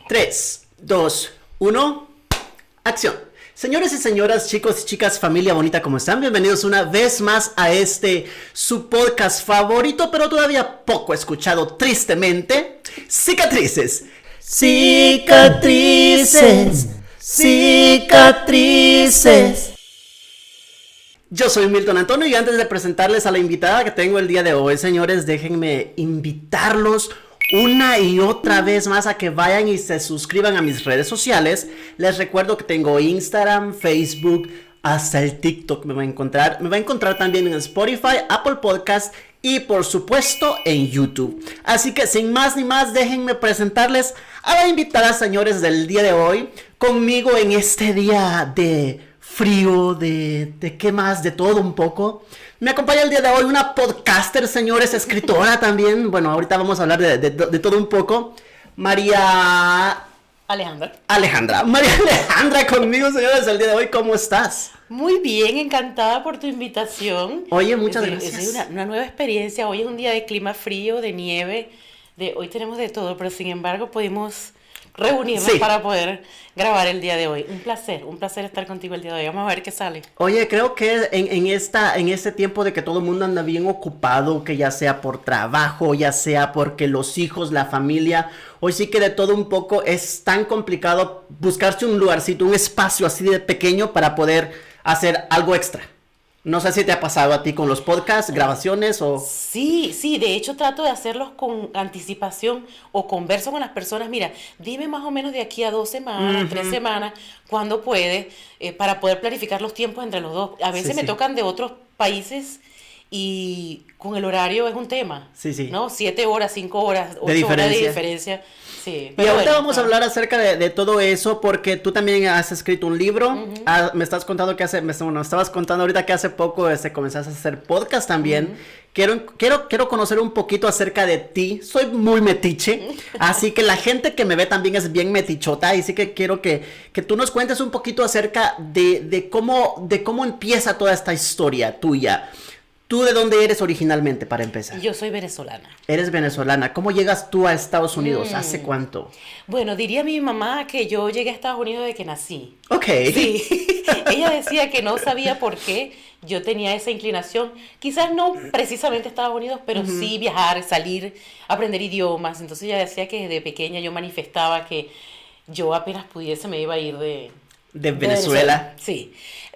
3, 2, 1, acción. Señores y señoras, chicos y chicas, familia bonita, ¿cómo están? Bienvenidos una vez más a su podcast favorito, pero todavía poco escuchado, tristemente, Cicatrices. Cicatrices, cicatrices. Yo soy Milton Antonio y antes de presentarles a la invitada que tengo el día de hoy, señores, déjenme invitarlos una y otra vez más a que vayan y se suscriban a mis redes sociales. Les recuerdo que tengo Instagram, Facebook, hasta el TikTok me va a encontrar. Me va a encontrar también en Spotify, Apple Podcast y por supuesto en YouTube. Así que sin más ni más, déjenme presentarles a la invitada, señores, del día de hoy. Conmigo en este día de frío, de qué más, de todo un poco. Me acompaña el día de hoy una podcaster, señores, escritora también. Bueno, ahorita vamos a hablar de todo un poco. María Alejandra conmigo, señores, el día de hoy. ¿Cómo estás? Muy bien, encantada por tu invitación. Oye, muchas gracias. Es una nueva experiencia. Hoy es un día de clima frío, de nieve. Hoy tenemos de todo, pero sin embargo pudimos reunirnos para poder grabar el día de hoy. Un placer estar contigo el día de hoy. Vamos a ver qué sale. Oye, creo que en este tiempo de que todo el mundo anda bien ocupado, que ya sea por trabajo, ya sea porque los hijos, la familia, hoy sí que de todo un poco es tan complicado buscarse un lugarcito, un espacio así de pequeño para poder hacer algo extra. No sé si te ha pasado a ti con los podcasts, grabaciones o... Sí, de hecho trato de hacerlos con anticipación o converso con las personas. Mira, dime más o menos de aquí a 2 semanas, 3 semanas, cuándo puedes, para poder planificar los tiempos entre los dos. A veces me tocan de otros países y con el horario es un tema, ¿no? 7 horas, 5 horas, 8 horas de diferencia. Sí, y ahorita vamos a hablar acerca de todo eso porque tú también has escrito un libro. Me estabas contando ahorita que hace poco comenzaste a hacer podcast también. Quiero conocer un poquito acerca de ti. Soy muy metiche, así que la gente que me ve también es bien metichota, y sí que quiero que tú nos cuentes un poquito acerca de cómo empieza toda esta historia tuya. ¿Tú de dónde eres originalmente, para empezar? Yo soy venezolana. Eres venezolana. ¿Cómo llegas tú a Estados Unidos? ¿Hace cuánto? Bueno, diría mi mamá que yo llegué a Estados Unidos desde que nací. Ok. Sí. Ella decía que no sabía por qué yo tenía esa inclinación. Quizás no precisamente a Estados Unidos, pero sí viajar, salir, aprender idiomas. Entonces ella decía que desde pequeña yo manifestaba que yo apenas pudiese me iba a ir de Venezuela. Sí.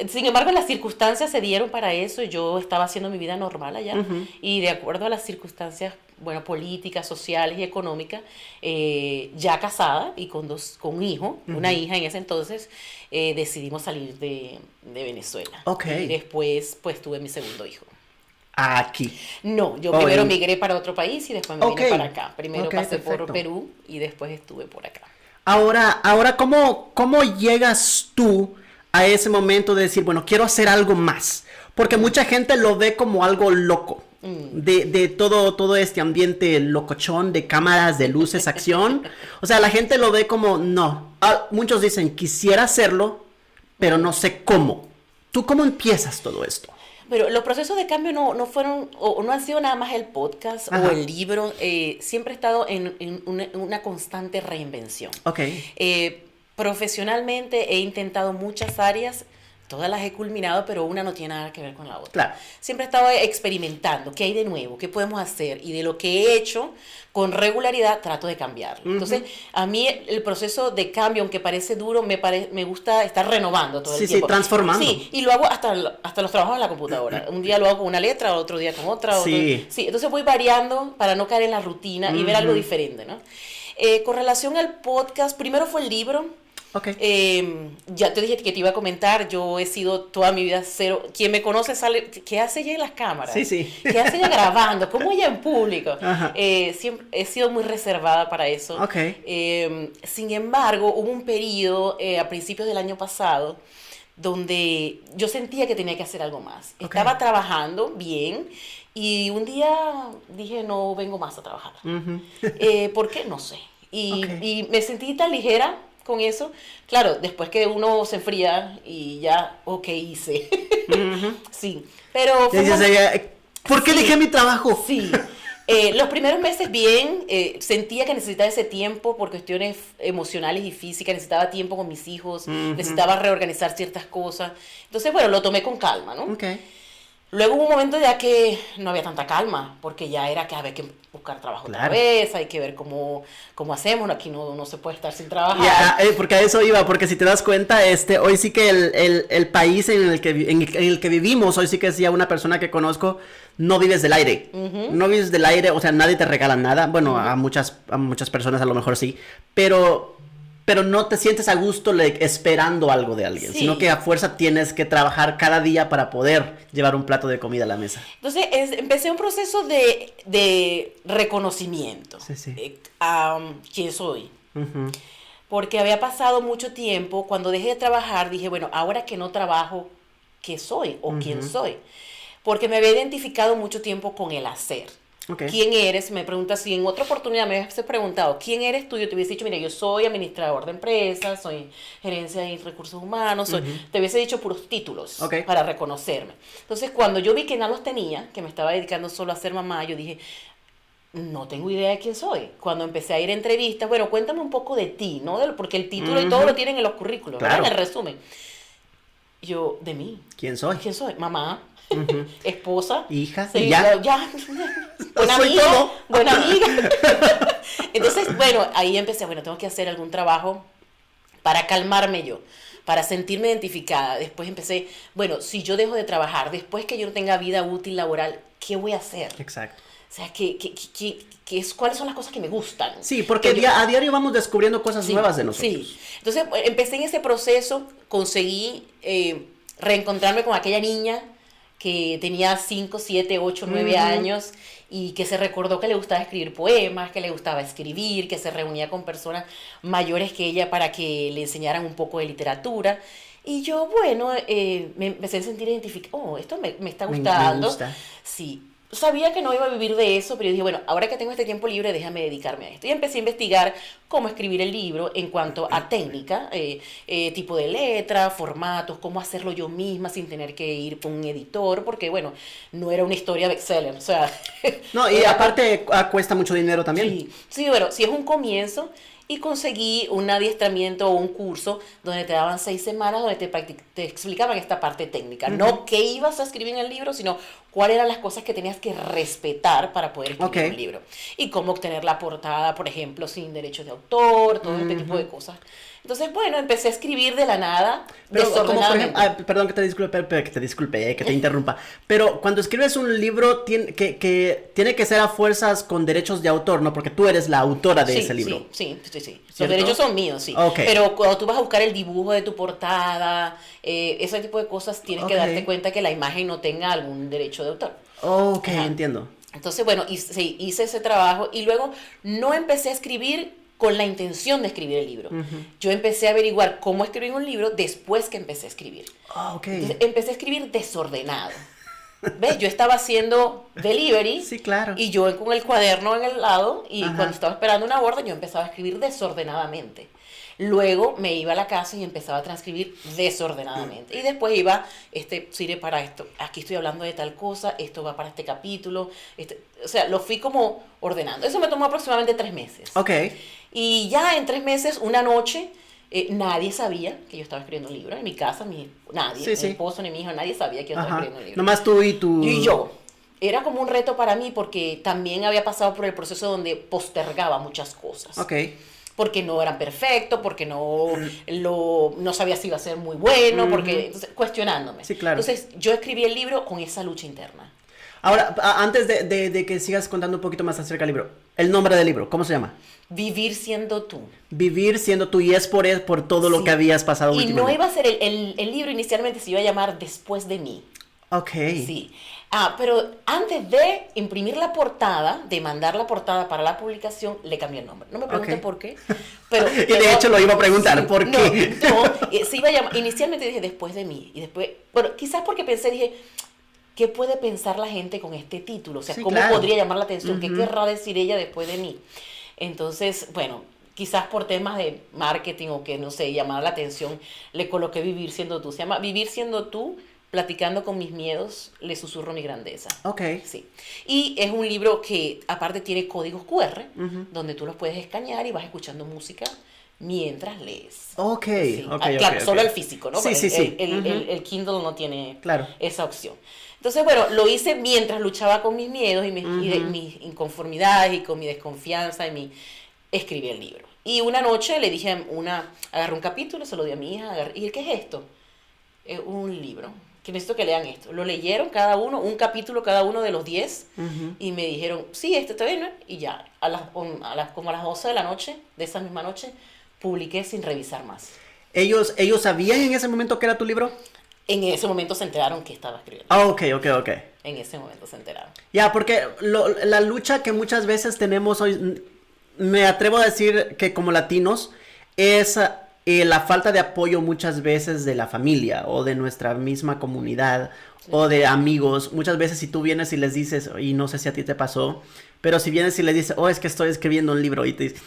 Sin embargo, las circunstancias se dieron para eso. Yo estaba haciendo mi vida normal allá y de acuerdo a las circunstancias, bueno, políticas, sociales y económicas, ya casada y con un hijo, una hija en ese entonces, decidimos salir de Venezuela. Okay. Y después, pues, tuve mi segundo hijo. Aquí. No, yo primero migré para otro país y después me vine para acá. Primero pasé por Perú y después estuve por acá. Ahora, ¿cómo llegas tú a ese momento de decir, bueno, quiero hacer algo más? Porque mucha gente lo ve como algo loco, de todo este ambiente locochón, de cámaras, de luces, acción. O sea, la gente lo ve como, no. Muchos dicen, quisiera hacerlo, pero no sé cómo. ¿Tú cómo empiezas todo esto? Pero los procesos de cambio no fueron, o no han sido nada más el podcast o el libro. Siempre he estado en una constante reinvención. Okay. Profesionalmente he intentado muchas áreas, todas las he culminado, pero una no tiene nada que ver con la otra. Claro. Siempre he estado experimentando qué hay de nuevo, qué podemos hacer, y de lo que he hecho con regularidad trato de cambiarlo. Entonces, a mí el proceso de cambio, aunque parece duro, me gusta estar renovando todo el tiempo. Sí, transformando. Sí, y lo hago hasta los trabajos en la computadora. Un día lo hago con una letra, otro día con otra. Sí, entonces voy variando para no caer en la rutina y ver algo diferente, ¿no? Con relación al podcast, primero fue el libro. Okay. Ya te dije que te iba a comentar, yo he sido toda mi vida cero. Quien me conoce sale, ¿qué hace ella en las cámaras? Sí. ¿Qué hace ella grabando? ¿Cómo ella en público? Siempre he sido muy reservada para eso. Okay. Sin embargo, hubo un periodo a principios del año pasado donde yo sentía que tenía que hacer algo más. Estaba trabajando bien y un día dije, no vengo más a trabajar. ¿Por qué? No sé. Y me sentí tan ligera con eso. Claro, después que uno se enfría y ya, hice. Sí, pero... ¿Por qué dejé mi trabajo? Sí. Los primeros meses bien, sentía que necesitaba ese tiempo por cuestiones emocionales y físicas, necesitaba tiempo con mis hijos, necesitaba reorganizar ciertas cosas. Entonces, bueno, lo tomé con calma, ¿no? Okay. Luego hubo un momento ya que no había tanta calma, porque ya era que había que buscar trabajo otra vez, hay que ver cómo hacemos, aquí no se puede estar sin trabajar. Ya, porque a eso iba, porque si te das cuenta, hoy sí que el país en el que vivimos, hoy sí que decía una persona que conozco, no vives del aire, no vives del aire, o sea, nadie te regala nada, bueno, a muchas personas a lo mejor sí, pero no te sientes a gusto esperando algo de alguien, sino que a fuerza tienes que trabajar cada día para poder llevar un plato de comida a la mesa. Entonces empecé un proceso de reconocimiento a quién soy. Porque había pasado mucho tiempo, cuando dejé de trabajar dije, bueno, ahora que no trabajo, ¿qué soy o quién soy? Porque me había identificado mucho tiempo con el hacer. ¿Quién eres? Me preguntas si en otra oportunidad me hubieses preguntado ¿quién eres tú? Yo te hubiese dicho, mira, yo soy administrador de empresas, soy gerencia de recursos humanos, te hubiese dicho puros títulos para reconocerme. Entonces, cuando yo vi que no los tenía, que me estaba dedicando solo a ser mamá, yo dije, no tengo idea de quién soy. Cuando empecé a ir a entrevistas, bueno, cuéntame un poco de ti, ¿no? Porque el título y todo lo tienen en los currículos, claro, en el resumen. Yo, de mí. ¿Quién soy? ¿Quién soy? Mamá. Esposa, hija, sí, ya buena amiga, todo. Buena amiga. Entonces, bueno, ahí empecé, bueno, tengo que hacer algún trabajo para calmarme yo, para sentirme identificada. Después empecé, bueno, si yo dejo de trabajar, después que yo no tenga vida útil laboral, ¿qué voy a hacer? Exacto. O sea, ¿cuáles son las cosas que me gustan? Sí, porque a diario vamos descubriendo cosas nuevas de nosotros. Sí, entonces empecé en ese proceso, conseguí reencontrarme con aquella niña que tenía 5, 7, 8, 9 años y que se recordó que le gustaba escribir poemas, que le gustaba escribir, que se reunía con personas mayores que ella para que le enseñaran un poco de literatura. Y yo, bueno, me empecé a sentir identificada. Oh, esto me está gustando. Me gusta. Sí. Sabía que no iba a vivir de eso, pero yo dije, bueno, ahora que tengo este tiempo libre, déjame dedicarme a esto. Y empecé a investigar cómo escribir el libro en cuanto a técnica, tipo de letra, formatos, cómo hacerlo yo misma sin tener que ir con un editor, porque, bueno, no era una historia bestseller, o sea... No, y aparte cuesta mucho dinero también. Sí, bueno, sí es un comienzo. Y conseguí un adiestramiento o un curso donde te daban 6 semanas donde te explicaban esta parte técnica. No qué ibas a escribir en el libro, sino cuáles eran las cosas que tenías que respetar para poder escribir un libro. Y cómo obtener la portada, por ejemplo, sin derechos de autor, todo este tipo de cosas. Entonces, bueno, empecé a escribir de la nada, desordenadamente. Como perdón que te interrumpa. Pero cuando escribes un libro, tiene que ser a fuerzas con derechos de autor, ¿no? Porque tú eres la autora de ese libro. Sí. Los derechos son míos, sí. Pero cuando tú vas a buscar el dibujo de tu portada, ese tipo de cosas, tienes que darte cuenta que la imagen no tenga algún derecho de autor. Entiendo. Entonces, bueno, hice ese trabajo y luego no empecé a escribir con la intención de escribir el libro. Yo empecé a averiguar cómo escribir un libro después que empecé a escribir. Entonces, empecé a escribir desordenado. ¿Ves? Yo estaba haciendo delivery. Sí, claro. Y yo con el cuaderno en el lado y cuando estaba esperando una orden yo empezaba a escribir desordenadamente. Luego me iba a la casa y empezaba a transcribir desordenadamente. Y después iba, sirve para esto, aquí estoy hablando de tal cosa, esto va para este capítulo. O sea, lo fui como ordenando. Eso me tomó aproximadamente 3 meses. Y ya en 3 meses, una noche, nadie sabía que yo estaba escribiendo un libro. En mi casa, nadie, mi esposo ni mi hijo, nadie sabía que yo estaba escribiendo un libro. Nomás tú y tú. Y yo. Era como un reto para mí porque también había pasado por el proceso donde postergaba muchas cosas. Porque no eran perfectos, porque no sabía si iba a ser muy bueno, porque entonces, cuestionándome. Sí, claro. Entonces yo escribí el libro con esa lucha interna. Ahora, antes de que sigas contando un poquito más acerca del libro, el nombre del libro, ¿cómo se llama? Vivir siendo tú. Vivir siendo tú, y es por todo lo que habías pasado últimamente. Y no iba a ser, el libro inicialmente se iba a llamar Después de mí. Sí. Pero antes de imprimir la portada, de mandar la portada para la publicación, le cambié el nombre. No me pregunten por qué. Pero, y de hecho lo iba a preguntar, ¿por qué? Se iba a llamar, inicialmente dije Después de mí. Y después, bueno, quizás porque dije, ¿qué puede pensar la gente con este título? O sea, ¿cómo podría llamar la atención? ¿Qué querrá decir ella después de mí? Entonces, bueno, quizás por temas de marketing o que, no sé, llamar la atención, le coloqué Vivir siendo tú. Se llama Vivir siendo tú, Platicando con mis miedos, le susurro mi grandeza. Ok. Sí. Y es un libro que aparte tiene códigos QR, donde tú los puedes escanear y vas escuchando música mientras lees. Ok, Sí. ok, Claro, ok, solo ok. el físico, ¿no? Sí, sí, sí. El Kindle no tiene Claro. esa opción. Entonces, bueno, lo hice mientras luchaba con mis miedos y mis inconformidades y con mi desconfianza escribí el libro. Y una noche le dije agarré un capítulo, se lo di a mi hija, ¿y qué es esto? Un libro, que necesito que lean esto. Lo leyeron cada uno, un capítulo cada uno de los 10, y me dijeron, sí, este está bien, ¿no? Y ya, como a las 12 de la noche, de esa misma noche, publiqué sin revisar más. ¿Ellos sabían en ese momento que era tu libro? En ese momento se enteraron que estaba escribiendo. Ah, ok. En ese momento se enteraron. Ya, porque la lucha que muchas veces tenemos hoy, me atrevo a decir que como latinos, es la falta de apoyo muchas veces de la familia o de nuestra misma comunidad o de amigos. Muchas veces si tú vienes y les dices, y no sé si a ti te pasó, pero si vienes y les dices, es que estoy escribiendo un libro y te dices,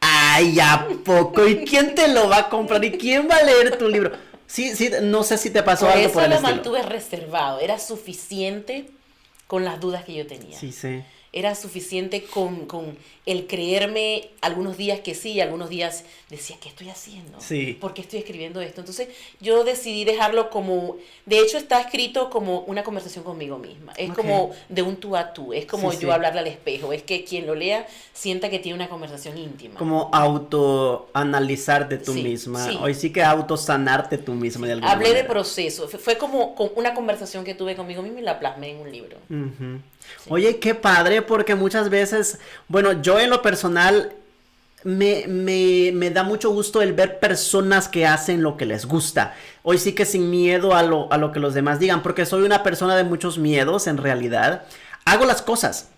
ay, ¿a poco? ¿Y quién te lo va a comprar? ¿Y quién va a leer tu libro? Sí, no sé si te pasó algo por el eso estilo. lo mantuve reservado, era suficiente con las dudas que yo tenía. Sí. Era suficiente con el creerme algunos días que sí, algunos días decía, ¿qué estoy haciendo? Sí. ¿Por qué estoy escribiendo esto? Entonces yo decidí dejarlo como, de hecho está escrito como una conversación conmigo misma. Es como de un tú a tú, es como yo hablarle al espejo, es que quien lo lea sienta que tiene una conversación íntima. Como autoanalizarte tú misma. Sí. Hoy sí que autosanarte tú misma de alguna Hablé manera. de proceso, fue como una conversación que tuve conmigo misma y la plasmé en un libro. Sí. Oye, qué padre, porque muchas veces, bueno, yo en lo personal me da mucho gusto el ver personas que hacen lo que les gusta. Hoy sí que sin miedo a lo que los demás digan, porque soy una persona de muchos miedos en realidad. Hago las cosas,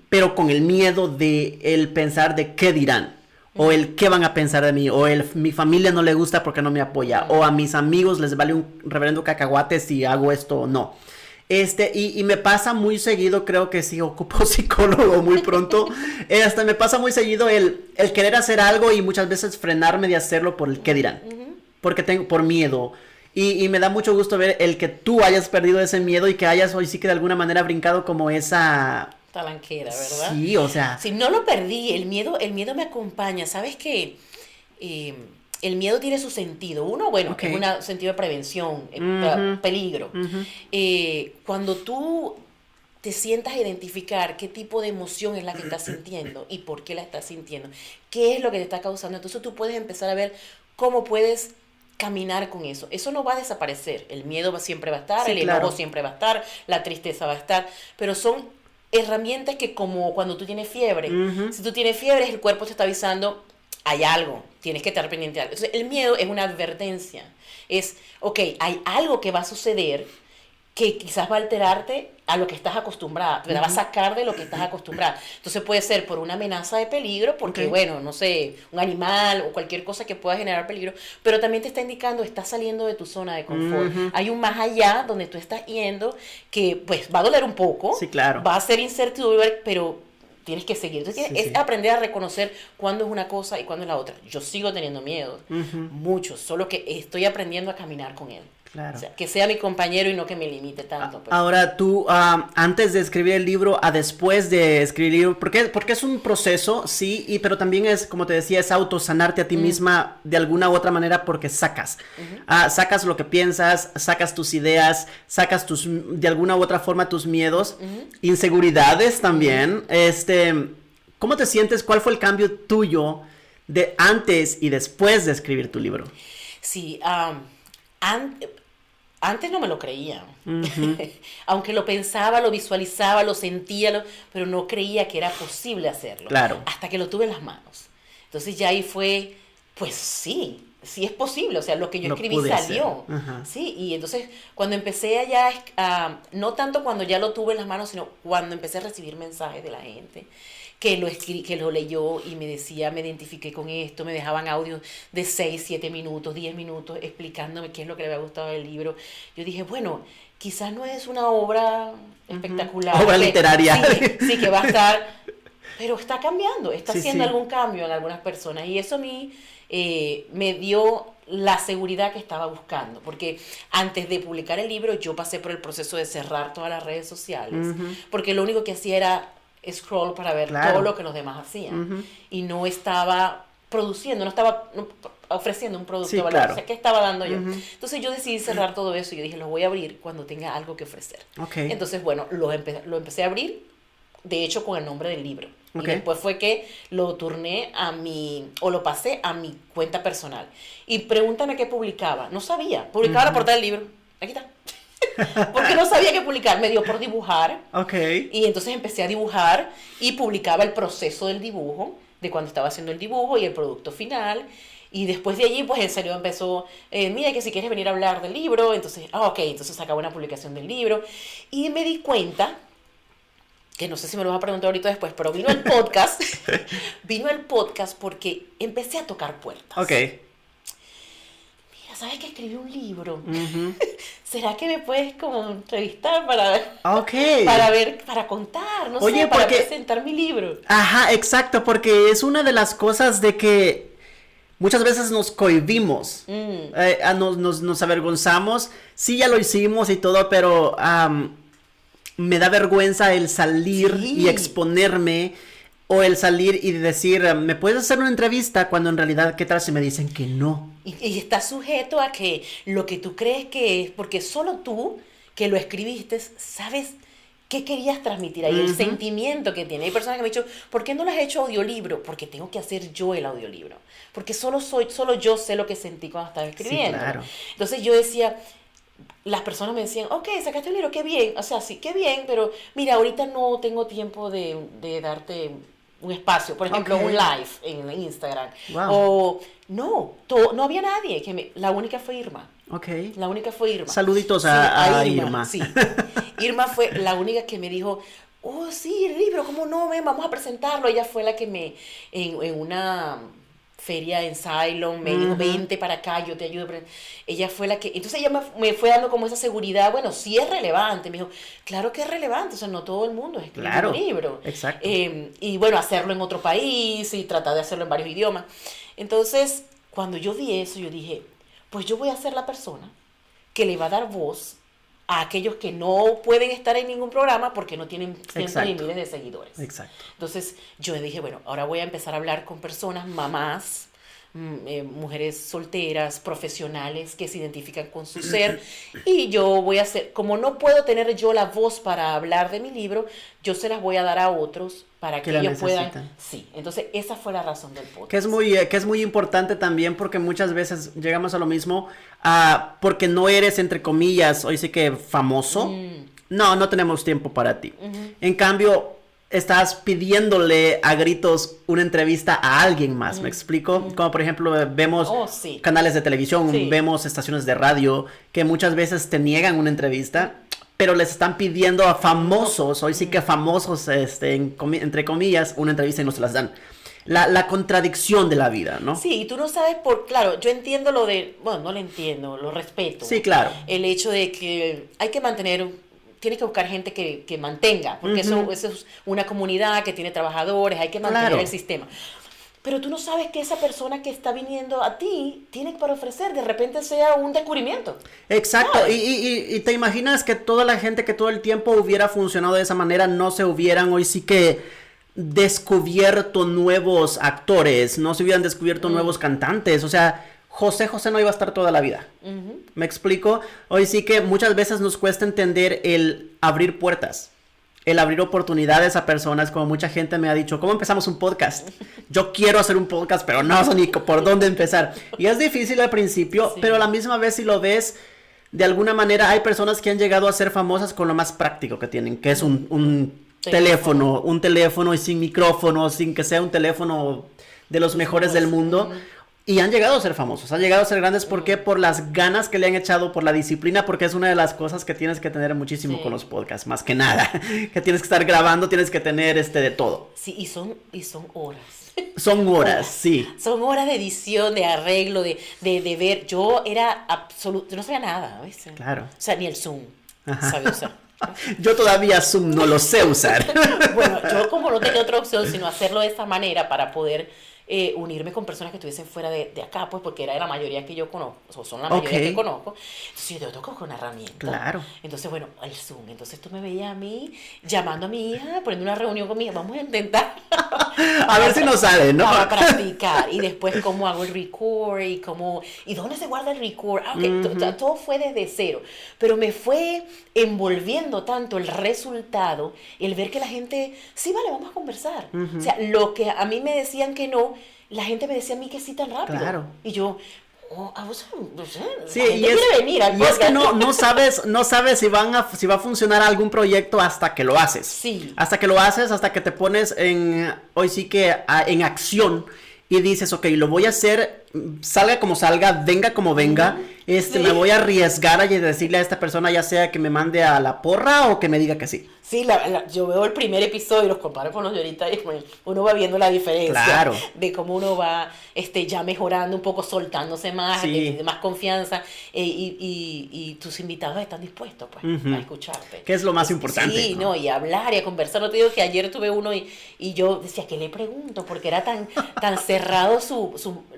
pero con el miedo de el pensar de qué dirán. O el qué van a pensar de mí, o mi familia no le gusta porque no me apoya, o a mis amigos les vale un reverendo cacahuate si hago esto o no. Y me pasa muy seguido, creo que sí ocupo psicólogo muy pronto, hasta me pasa muy seguido el querer hacer algo y muchas veces frenarme de hacerlo por el qué dirán, porque por miedo. Y me da mucho gusto ver el que tú hayas perdido ese miedo y que hayas hoy sí que de alguna manera brincado como esa... Talanquera, ¿verdad? Sí, o sea... Si no lo perdí, el miedo me acompaña. ¿Sabes qué? El miedo tiene su sentido. Uno, bueno, es un sentido de prevención, peligro. Cuando tú te sientas a identificar qué tipo de emoción es la que estás sintiendo y por qué la estás sintiendo, qué es lo que te está causando, entonces tú puedes empezar a ver cómo puedes caminar con eso. Eso no va a desaparecer. El miedo siempre va a estar, el enojo siempre va a estar, la tristeza va a estar, pero son herramientas que como cuando tú tienes fiebre, si tú tienes fiebre, el cuerpo te está avisando, hay algo, tienes que estar pendiente de algo. Entonces, el miedo es una advertencia. Es, hay algo que va a suceder que quizás va a alterarte a lo que estás acostumbrada, te va a sacar de lo que estás acostumbrada. Entonces puede ser por una amenaza de peligro, porque bueno, no sé, un animal o cualquier cosa que pueda generar peligro, pero también te está indicando, estás saliendo de tu zona de confort. Hay un más allá donde tú estás yendo que pues va a doler un poco, sí, claro. Va a ser incertidumbre, pero tienes que seguir. Entonces es aprender a reconocer cuándo es una cosa y cuándo es la otra. Yo sigo teniendo miedo, muchos, solo que estoy aprendiendo a caminar con él. Claro. O sea, que sea mi compañero y no que me limite tanto. Pues. Ahora tú, antes de escribir el libro, a después de escribir el libro, porque es un proceso, sí, pero también es, como te decía, es autosanarte a ti misma de alguna u otra manera porque sacas. Sacas lo que piensas, sacas tus ideas, sacas de alguna u otra forma tus miedos, inseguridades también. ¿Cómo te sientes? ¿Cuál fue el cambio tuyo de antes y después de escribir tu libro? Sí, antes no me lo creía, aunque lo pensaba, lo visualizaba, lo sentía, pero no creía que era posible hacerlo, claro. Hasta que lo tuve en las manos. Entonces ya ahí fue, pues sí es posible, o sea, lo que yo escribí salió, sí, y entonces cuando empecé allá, no tanto cuando ya lo tuve en las manos, sino cuando empecé a recibir mensajes de la gente, que lo leyó y me decía, me identifiqué con esto, me dejaban audios de 6, 7 minutos, 10 minutos explicándome qué es lo que le había gustado del libro. Yo dije, bueno, quizás no es una obra espectacular. Obra literaria. Sí, que va a estar, pero está cambiando, está haciendo algún cambio en algunas personas y eso a mí me dio la seguridad que estaba buscando, porque antes de publicar el libro yo pasé por el proceso de cerrar todas las redes sociales, porque lo único que hacía era scroll para ver todo lo que los demás hacían, y no estaba produciendo, no estaba ofreciendo un producto de valor, o sea, ¿qué estaba dando yo? Entonces yo decidí cerrar todo eso y yo dije, lo voy a abrir cuando tenga algo que ofrecer. Entonces, bueno, lo empecé a abrir, de hecho, con el nombre del libro. Y después fue que lo lo pasé a mi cuenta personal. Y pregúntame qué publicaba. No sabía. Publicaba la portada del libro. Aquí está. Porque no sabía qué publicar. Me dio por dibujar. Y entonces empecé a dibujar y publicaba el proceso del dibujo, de cuando estaba haciendo el dibujo y el producto final. Y después de allí, pues en serio empezó, mira que si quieres venir a hablar del libro. Entonces, entonces sacaba una publicación del libro. Y me di cuenta, que no sé si me lo vas a preguntar ahorita después, pero vino el podcast. Vino el podcast porque empecé a tocar puertas. Mira, ¿sabes que escribí un libro? ¿Será que me puedes como entrevistar para ver, para contar, no sé, para presentar mi libro? Ajá, exacto, porque es una de las cosas de que muchas veces nos cohibimos, nos avergonzamos. Sí, ya lo hicimos y todo, pero me da vergüenza el salir y exponerme, o el salir y decir, ¿me puedes hacer una entrevista? Cuando en realidad, ¿qué tal si me dicen que no? Y está sujeto a que lo que tú crees que es, porque solo tú, que lo escribiste, sabes qué querías transmitir ahí, el sentimiento que tiene. Hay personas que me han dicho, ¿por qué no lo has hecho audiolibro? Porque tengo que hacer yo el audiolibro. Porque solo yo sé lo que sentí cuando estaba escribiendo. Sí, claro. Entonces yo decía, las personas me decían, sacaste un libro, qué bien, o sea, sí, qué bien, pero mira, ahorita no tengo tiempo de darte un espacio, por ejemplo, un live en Instagram, o no había nadie, la única fue Irma. La única fue Irma. Saluditos a Irma. Sí. Irma fue la única que me dijo, sí, el libro, ¿cómo no? Ven, vamos a presentarlo. Ella fue la que en una feria en Ceylon me dijo, vente para acá, yo te ayudo. Ella fue la que, entonces ella me fue dando como esa seguridad, bueno, sí es relevante. Me dijo, claro que es relevante, o sea, no todo el mundo escribe un libro. Exacto. Y bueno, hacerlo en otro país y tratar de hacerlo en varios idiomas. Entonces, cuando yo vi eso, yo dije, pues yo voy a ser la persona que le va a dar voz a aquellos que no pueden estar en ningún programa porque no tienen cientos y miles de seguidores. Exacto. Entonces yo dije, bueno, ahora voy a empezar a hablar con personas, mamás, mujeres solteras, profesionales que se identifican con su ser, y yo voy a hacer, como no puedo tener yo la voz para hablar de mi libro, yo se las voy a dar a otros para que ellos puedan. Sí, entonces esa fue la razón del podcast. Que es muy importante también, porque muchas veces llegamos a lo mismo, porque no eres, entre comillas, hoy sí que famoso. No tenemos tiempo para ti. En cambio, estás pidiéndole a gritos una entrevista a alguien más, ¿me explico? Como por ejemplo, vemos canales de televisión, vemos estaciones de radio que muchas veces te niegan una entrevista, pero les están pidiendo a famosos, hoy sí que famosos, entre comillas, una entrevista y no se las dan. La contradicción de la vida, ¿no? Sí, y tú no sabes claro, yo entiendo no lo entiendo, lo respeto. Sí, claro. El hecho de que hay que tienes que buscar gente que mantenga, porque eso es una comunidad que tiene trabajadores, hay que mantener el sistema. Pero tú no sabes que esa persona que está viniendo a ti tiene para ofrecer, de repente sea un descubrimiento. Exacto, y te imaginas que toda la gente que todo el tiempo hubiera funcionado de esa manera, no se hubieran hoy sí que descubierto nuevos actores, no se hubieran descubierto nuevos cantantes, o sea, José no iba a estar toda la vida. ¿Me explico? Hoy sí que muchas veces nos cuesta entender el abrir puertas, el abrir oportunidades a personas, como mucha gente me ha dicho, ¿cómo empezamos un podcast? Yo quiero hacer un podcast, pero no sé ni por dónde empezar. Y es difícil al principio, pero a la misma vez si lo ves, de alguna manera hay personas que han llegado a ser famosas con lo más práctico que tienen, que es un teléfono y sin micrófono, sin que sea un teléfono de los mejores del mundo. Y han llegado a ser famosos, han llegado a ser grandes. ¿Por qué? Por las ganas que le han echado, por la disciplina, porque es una de las cosas que tienes que tener muchísimo con los podcasts, más que nada. Que tienes que estar grabando, tienes que tener de todo. Sí, y son horas. Son horas, sí. Son horas de edición, de arreglo, de ver. Yo era yo no sabía nada, ¿ves? Claro. O sea, ni el Zoom sabía usar. Yo todavía Zoom no lo sé usar. Bueno, yo como no tenía otra opción sino hacerlo de esta manera para poder unirme con personas que estuviesen fuera de acá, pues porque era la mayoría que yo conozco, o son la mayoría que conozco. Entonces yo tengo que buscar una herramienta. Claro. Entonces, bueno, el Zoom. Entonces tú me veías a mí llamando a mi hija, poniendo una reunión con mi hija, vamos a intentar. A ver si nos sale, ¿no? Para practicar. Y después cómo hago el record y dónde se guarda el record. Todo fue desde cero. Pero me fue envolviendo tanto el resultado, el ver que la gente, sí, vale, vamos a conversar. O sea, lo que a mí me decían que no, la gente me decía a mí que sí tan rápido. Claro. Y yo, sí, y es que no sabes si va a funcionar algún proyecto hasta que lo haces. Sí. Hasta que lo haces, hasta que te pones hoy sí que en acción y dices, ok, lo voy a hacer, salga como salga, venga como venga, Sí. me voy a arriesgar a decirle a esta persona, ya sea que me mande a la porra o que me diga que sí. Sí, yo veo el primer episodio y los comparo con los de ahorita y uno va viendo la diferencia. Claro. De cómo uno va ya mejorando un poco, soltándose más, Sí. de más confianza y tus invitados están dispuestos pues a escucharte. Que es lo más importante. Sí, ¿no? Y hablar y a conversar. No te digo que ayer tuve uno y yo decía, ¿qué le pregunto? Porque era tan cerrado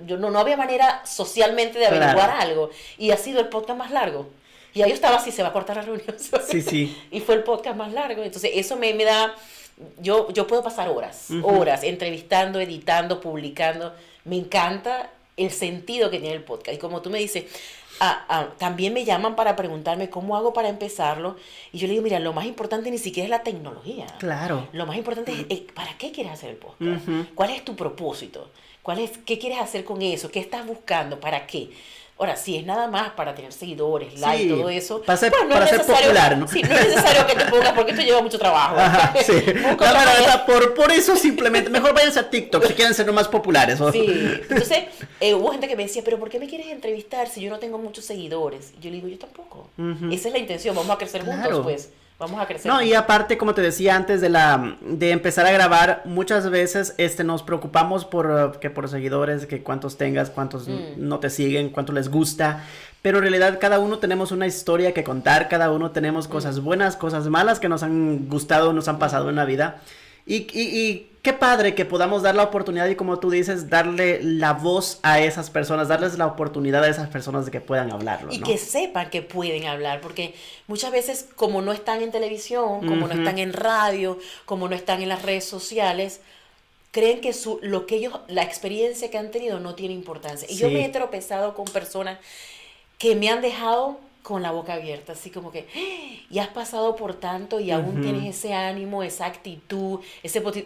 yo no había manera socialmente de averiguar algo. Y ha sido el podcast más largo. Y ahí yo estaba así, se va a cortar la reunión. Sí. Y fue el podcast más largo. Entonces, eso me da... Yo puedo pasar horas entrevistando, editando, publicando. Me encanta el sentido que tiene el podcast. Y como tú me dices, también me llaman para preguntarme cómo hago para empezarlo. Y yo le digo, mira, lo más importante ni siquiera es la tecnología. Claro. Lo más importante es, ¿para qué quieres hacer el podcast? ¿Cuál es tu propósito? ¿Qué quieres hacer con eso? ¿Qué estás buscando? ¿Para qué? Ahora, si es nada más para tener seguidores, like, todo eso, para ser popular, ¿no? Sí, no es necesario que te pongas porque esto lleva mucho trabajo. Ajá, sí. Por eso simplemente, mejor váyanse a TikTok si quieren ser más populares. ¿O? Sí, entonces hubo gente que me decía, pero ¿por qué me quieres entrevistar si yo no tengo muchos seguidores? Y yo le digo, yo tampoco. Esa es la intención, vamos a crecer juntos, pues. Vamos a crecer. No, y aparte, como te decía antes de empezar a grabar, muchas veces nos preocupamos por seguidores, que cuántos tengas, cuántos no te siguen, cuánto les gusta, pero en realidad cada uno tenemos una historia que contar, cada uno tenemos cosas buenas, cosas malas que nos han gustado, nos han pasado en la vida. Y qué padre que podamos dar la oportunidad y, como tú dices, darle la voz a esas personas, darles la oportunidad a esas personas de que puedan hablarlo, y ¿no? que sepan que pueden hablar, porque muchas veces, como no están en televisión, como no están en radio, como no están en las redes sociales, creen que la experiencia que han tenido no tiene importancia. Y yo me he tropezado con personas que me han dejado con la boca abierta, así como que, y has pasado por tanto y aún tienes ese ánimo, esa actitud,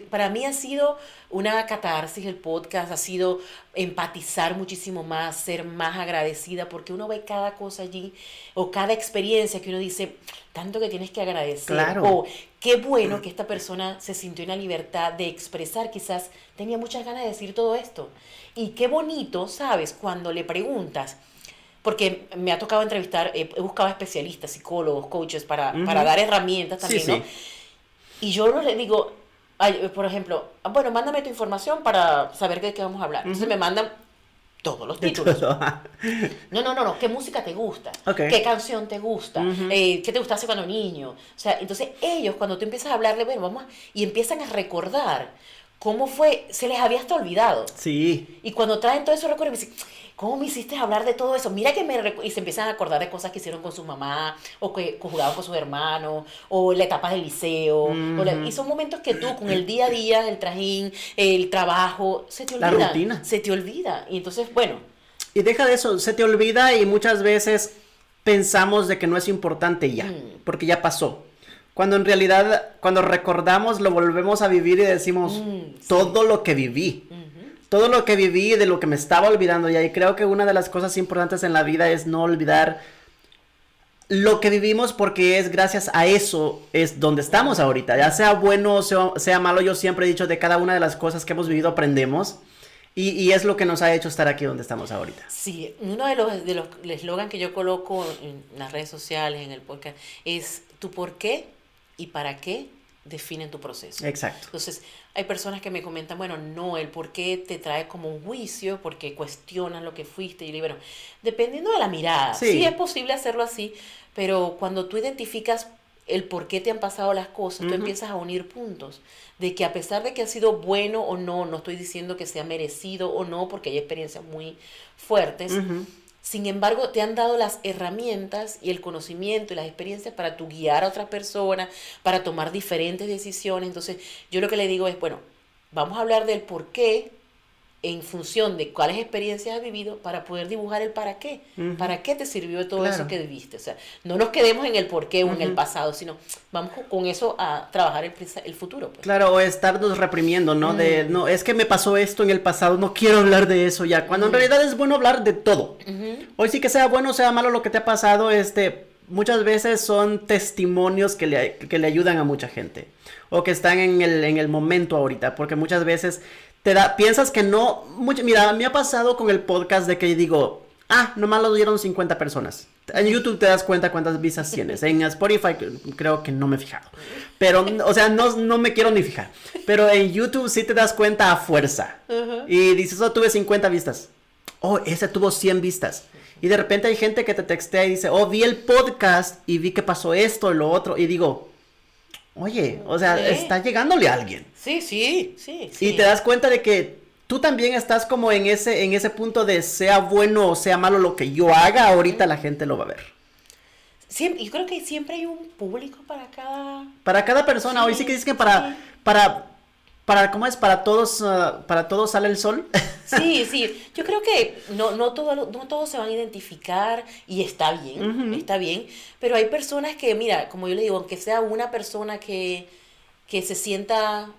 para mí ha sido una catarsis el podcast, ha sido empatizar muchísimo más, ser más agradecida, porque uno ve cada cosa allí, o cada experiencia que uno dice, tanto que tienes que agradecer, claro. O qué bueno que esta persona se sintió en la libertad de expresar, quizás tenía muchas ganas de decir todo esto, y qué bonito, ¿sabes? Cuando le preguntas, porque me ha tocado entrevistar, he buscado especialistas, psicólogos, coaches, para dar herramientas también, sí, ¿no? Y yo no le digo, por ejemplo, bueno, mándame tu información para saber de qué vamos a hablar. Entonces me mandan todos los títulos. No, ¿qué música te gusta? Okay. ¿Qué canción te gusta? ¿Qué te gustaba hace cuando niño? O sea, entonces ellos, cuando tú empiezas a hablarle, bueno, y empiezan a recordar cómo fue, se les había hasta olvidado. Sí. Y cuando traen todo eso recuerdo, me dicen, ¿cómo me hiciste hablar de todo eso? Mira que y se empiezan a acordar de cosas que hicieron con su mamá, o que jugaban con sus hermanos, o la etapa del liceo. Y son momentos que tú, con el día a día, el trajín, el trabajo, se te olvida. La rutina. Se te olvida. Y entonces, bueno. Y deja de eso, se te olvida y muchas veces pensamos de que no es importante ya, porque ya pasó. Cuando en realidad, cuando recordamos, lo volvemos a vivir y decimos, todo lo que viví. Todo lo que viví, de lo que me estaba olvidando ya. Y creo que una de las cosas importantes en la vida es no olvidar lo que vivimos, porque es gracias a eso es donde estamos ahorita. Ya sea bueno o sea malo, yo siempre he dicho, de cada una de las cosas que hemos vivido aprendemos. Y es lo que nos ha hecho estar aquí donde estamos ahorita. Sí, uno de los eslogan que yo coloco en las redes sociales, en el podcast, es tu por qué y para qué definen tu proceso. Exacto. Entonces, hay personas que me comentan, bueno, no, el por qué te trae como un juicio, porque cuestionan lo que fuiste. Y yo digo, bueno, dependiendo de la mirada, sí es posible hacerlo así, pero cuando tú identificas el por qué te han pasado las cosas, tú empiezas a unir puntos. De que a pesar de que ha sido bueno o no, no estoy diciendo que sea merecido o no, porque hay experiencias muy fuertes. Sin embargo, te han dado las herramientas y el conocimiento y las experiencias para tú guiar a otras personas, para tomar diferentes decisiones. Entonces, yo lo que le digo es, bueno, vamos a hablar del por qué en función de cuáles experiencias has vivido para poder dibujar el para qué. ¿Para qué te sirvió todo eso que viviste? O sea, no nos quedemos en el por qué o en el pasado, sino vamos con eso a trabajar el futuro. Pues. Claro, o estarnos reprimiendo, ¿no? De, no, es que me pasó esto en el pasado, no quiero hablar de eso ya. Cuando en realidad es bueno hablar de todo. Hoy sí que sea bueno o sea malo lo que te ha pasado, muchas veces son testimonios que le ayudan a mucha gente. O que están en el momento ahorita, porque muchas veces piensas que no, mira, me ha pasado con el podcast de que digo, nomás lo dieron 50 personas. En YouTube te das cuenta cuántas vistas tienes. En Spotify creo que no me he fijado. Pero, o sea, no me quiero ni fijar. Pero en YouTube sí te das cuenta a fuerza. Y dices, tuve 50 vistas. Ese tuvo 100 vistas. Y de repente hay gente que te textea y dice, vi el podcast y vi que pasó esto y lo otro. Y digo, oye, o sea, está llegándole a alguien. Sí. Y te das cuenta de que tú también estás como en ese punto de sea bueno o sea malo lo que yo haga, ahorita la gente lo va a ver. Siempre, yo creo que siempre hay un público para cada... Para cada persona. Hoy sí que dicen que para ¿cómo es? Para todos sale el sol. Sí. Yo creo que no todos se van a identificar y está bien. Pero hay personas que, mira, como yo le digo, aunque sea una persona que se sienta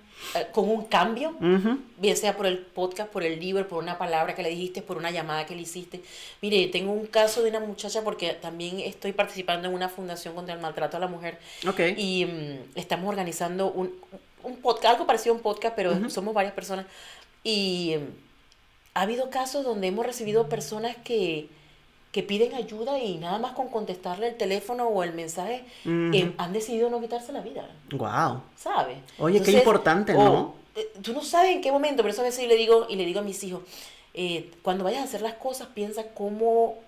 con un cambio, bien sea por el podcast, por el libro, por una palabra que le dijiste, por una llamada que le hiciste. Mire, tengo un caso de una muchacha porque también estoy participando en una fundación contra el maltrato a la mujer. Okay. Y estamos organizando un podcast, algo parecido a un podcast, pero somos varias personas. Y ha habido casos donde hemos recibido personas que piden ayuda y nada más con contestarle el teléfono o el mensaje han decidido no quitarse la vida. Wow. ¿Sabes? Oye, entonces, qué importante, ¿no? Tú no sabes en qué momento, pero eso a veces yo le digo a mis hijos, cuando vayas a hacer las cosas, piensa cómo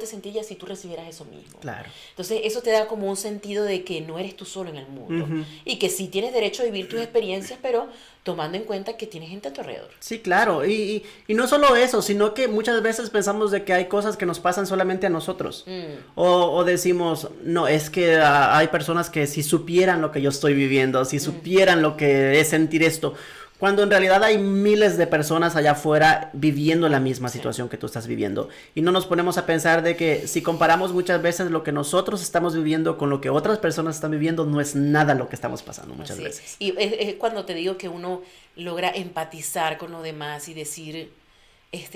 te sentirías si tú recibieras eso mismo. Claro. Entonces, eso te da como un sentido de que no eres tú solo en el mundo. Y que sí tienes derecho a vivir tus experiencias, pero tomando en cuenta que tienes gente a tu alrededor. Sí, claro. Y no solo eso, sino que muchas veces pensamos de que hay cosas que nos pasan solamente a nosotros. O decimos, no, es que hay personas que si supieran lo que yo estoy viviendo, si supieran lo que es sentir esto... Cuando en realidad hay miles de personas allá afuera viviendo la misma situación que tú estás viviendo. Y no nos ponemos a pensar de que si comparamos muchas veces lo que nosotros estamos viviendo con lo que otras personas están viviendo, no es nada lo que estamos pasando muchas veces. Y es cuando te digo que uno logra empatizar con los demás y decir,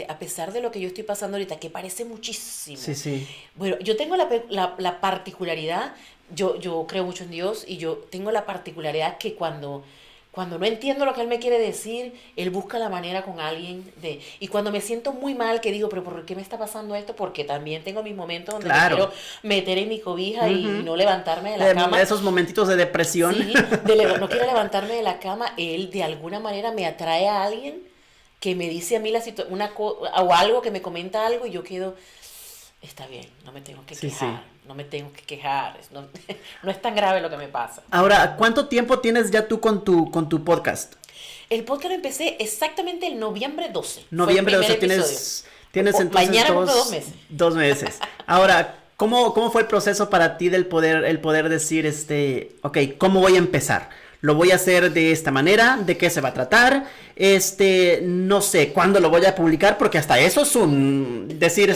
a pesar de lo que yo estoy pasando ahorita, que parece muchísimo. Sí. Bueno, yo tengo la particularidad, yo creo mucho en Dios y yo tengo la particularidad que cuando no entiendo lo que él me quiere decir, él busca la manera con alguien de... Y cuando me siento muy mal, que digo, pero ¿por qué me está pasando esto? Porque también tengo mis momentos donde me quiero meter en mi cobija y no levantarme de la cama. Esos momentitos de depresión. Sí, no quiero levantarme de la cama. Él de alguna manera me atrae a alguien que me dice a mí o algo, que me comenta algo y yo quedo... Está bien, no me tengo que quejar. No me tengo que quejar, no es tan grave lo que me pasa. Ahora, ¿cuánto tiempo tienes ya tú con tu podcast? El podcast lo empecé exactamente el noviembre 12. Noviembre 12, tienes entonces mañana 2 meses. 2 meses. Ahora, ¿cómo fue el proceso para ti del poder decir, ¿cómo voy a empezar? Lo voy a hacer de esta manera, ¿de qué se va a tratar? No sé, ¿cuándo lo voy a publicar? Porque hasta eso es decir,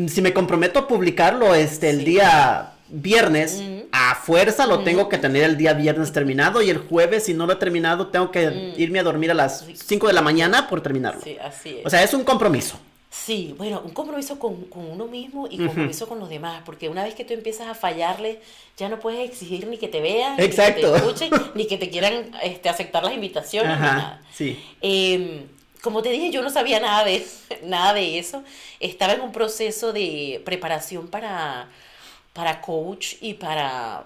si me comprometo a publicarlo, el día viernes, a fuerza lo tengo que tener el día viernes terminado, y el jueves, si no lo he terminado, tengo que irme a dormir a las 5 de la mañana por terminarlo. Sí, así es. O sea, es un compromiso. Sí, bueno, un compromiso con uno mismo y compromiso con los demás, porque una vez que tú empiezas a fallarle, ya no puedes exigir ni que te vean, exacto, ni que te escuchen, ni que te quieran aceptar las invitaciones, ni nada. Sí. Como te dije, yo no sabía nada de eso. Estaba en un proceso de preparación para coach y para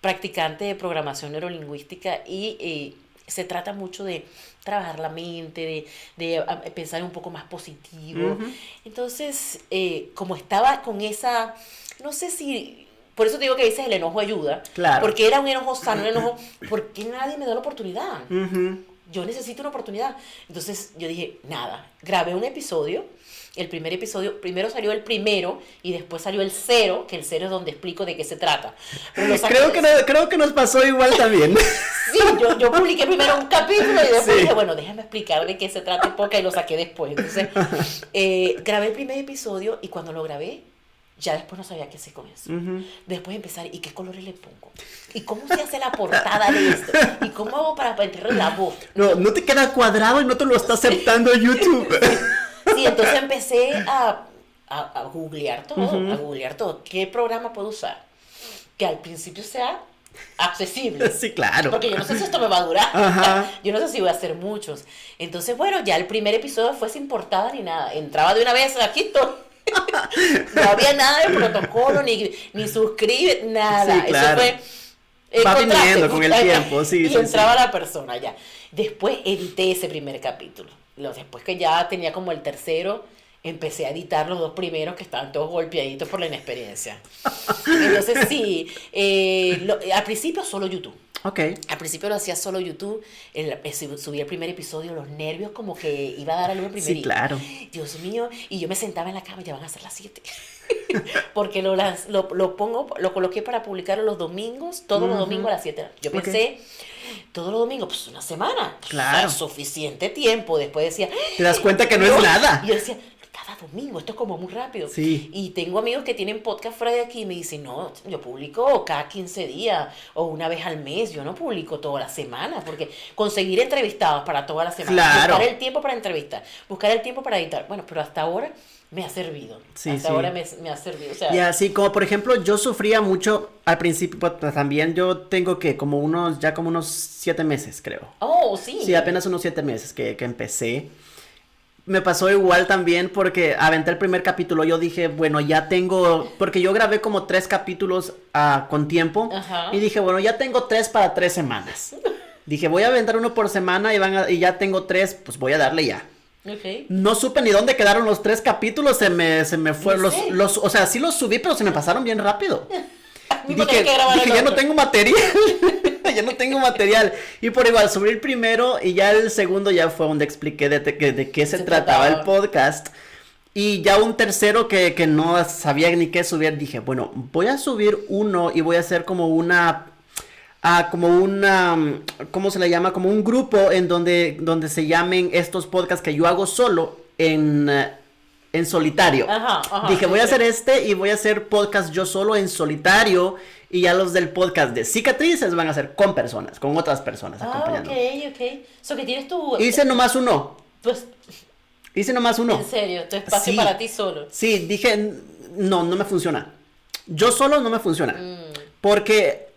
practicante de programación neurolingüística y se trata mucho de trabajar la mente, de pensar un poco más positivo. Entonces, como estaba con esa, no sé si por eso te digo que dices el enojo ayuda. Claro. Porque era un enojo sano, un enojo, ¿por qué nadie me da la oportunidad? Ujú. Yo necesito una oportunidad. Entonces yo dije, nada, grabé un episodio. El primer episodio, primero salió el primero y después salió el 0, que el 0 es donde explico de qué se trata. Creo que nos pasó igual también. Sí, yo publiqué primero un capítulo y después Sí. dije, bueno, déjame explicar de qué se trata el podcast y lo saqué después. Entonces, grabé el primer episodio y cuando lo grabé, ya después no sabía qué hacer con eso. Ujú. Después empezar, ¿y qué colores le pongo? ¿Y cómo se hace la portada de esto? ¿Y cómo hago para meterle la voz? No te queda cuadrado y no te lo está aceptando YouTube. Sí, entonces empecé a googlear todo, a googlear todo. ¿Qué programa puedo usar? Que al principio sea accesible. Sí, claro. Porque yo no sé si esto me va a durar. Ajá. Yo no sé si voy a hacer muchos. Entonces, bueno, ya el primer episodio fue sin portada ni nada. Entraba de una vez, aquí todo. No había nada de protocolo, ni suscribe, nada. Sí, claro. Eso fue... Va encontraste, viniendo con el tiempo, sí, y sí, entraba sí. la persona ya. Después edité ese primer capítulo. Después que ya tenía como el tercero, empecé a editar los 2 primeros que estaban todos golpeaditos por la inexperiencia. Entonces sí, al principio solo YouTube. Ok. Al principio lo hacía solo YouTube, subí el primer episodio, los nervios como que iba a dar a luz el primer Sí, claro. Dios mío, y yo me sentaba en la cama, ya van a ser las 7. Porque lo coloqué para publicarlo los domingos, todos los domingos a las 7. Yo pensé, todos los domingos, pues una semana. Claro. O sea, suficiente tiempo. Después decía, Te das cuenta que no es nada. y yo decía, cada domingo, esto es como muy rápido. Sí. Y tengo amigos que tienen podcast fuera de aquí y me dicen, no, yo publico cada 15 días o una vez al mes, yo no publico toda la semana, porque conseguir entrevistados para toda la semana, Claro. buscar el tiempo para entrevistar, buscar el tiempo para editar, bueno, pero hasta ahora me ha servido. Sí, hasta sí. ahora me ha servido. O sea, Y así como por ejemplo yo sufría mucho al principio, pues, también yo tengo que como unos 7 meses creo. oh, sí. Sí, apenas unos 7 meses que empecé. Me pasó igual también porque aventé el primer capítulo, yo dije, bueno, ya tengo, porque yo grabé como 3 capítulos con tiempo. Ajá. Y dije, bueno, ya tengo 3 para 3 semanas. Dije, voy a aventar uno por semana y ya tengo 3, pues voy a darle ya. Ok. No supe ni dónde quedaron los 3 capítulos, se me fue, ¿En serio? o sea, sí los subí, pero se me pasaron bien rápido. Mismo tenés que grabar el Dije, ya no otro. tengo material, ya no tengo material. Y por igual, subí el primero y ya el segundo ya fue donde expliqué de qué se trataba el podcast. Y ya un tercero que no sabía ni qué subir, dije, bueno, voy a subir uno y voy a hacer como ¿cómo se le llama? Como un grupo en donde se llamen estos podcasts que yo hago solo en solitario. Ajá, Dije, voy a sí. hacer este y voy a hacer podcast yo solo en solitario. Y ya los del podcast de cicatrices van a ser con otras personas acompañando. Ok. So que tienes tu... Hice nomás uno. Pues, Hice nomás uno. en serio, tu espacio Sí. para ti solo. Sí, dije, no me funciona. Yo solo no me funciona. Porque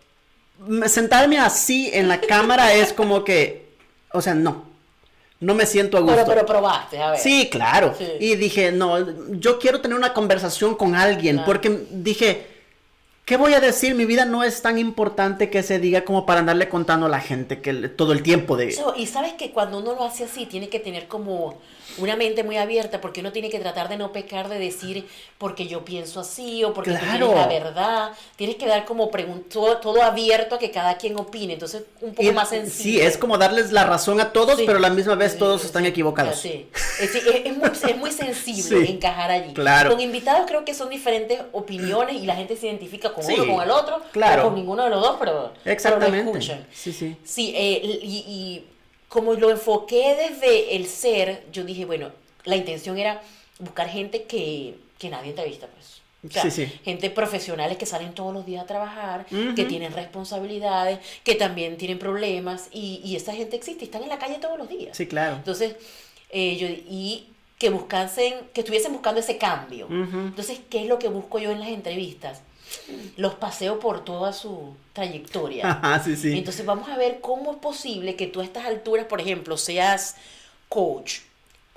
sentarme así en la cámara es como que, o sea, no me siento a gusto. Pero probaste, a ver. Sí, claro. Sí. Y dije, no, yo quiero tener una conversación con alguien, Ah. porque dije, ¿qué voy a decir? Mi vida no es tan importante que se diga como para andarle contando a la gente todo el tiempo de... Y sabes que cuando uno lo hace así, tiene que tener como una mente muy abierta, porque uno tiene que tratar de no pecar de decir porque yo pienso así o porque tú Claro. tienes la verdad. Tienes que dar como todo abierto a que cada quien opine. Entonces, un poco más sencillo. Sí, es como darles la razón a todos, Sí. pero a la misma vez Sí, todos sí, están sí. equivocados. Sí. Es muy sensible Sí. encajar allí. Claro. Con invitados creo que son diferentes opiniones y la gente se identifica con Sí, uno, con el otro, claro. o con ninguno de los dos, pero Exactamente. lo escuchan. Sí. Sí, y como lo enfoqué desde el ser, yo dije, bueno, la intención era buscar gente que nadie entrevista, pues. O sea, Sí. gente profesionales que salen todos los días a trabajar, Ujú. que tienen responsabilidades, que también tienen problemas, y esa gente existe, están en la calle todos los días. Sí, claro. Entonces, y que estuviesen buscando ese cambio. Ujú. Entonces, ¿qué es lo que busco yo en las entrevistas? Los paseo por toda su trayectoria. Ajá, sí. Entonces vamos a ver cómo es posible que tú a estas alturas, por ejemplo, seas coach.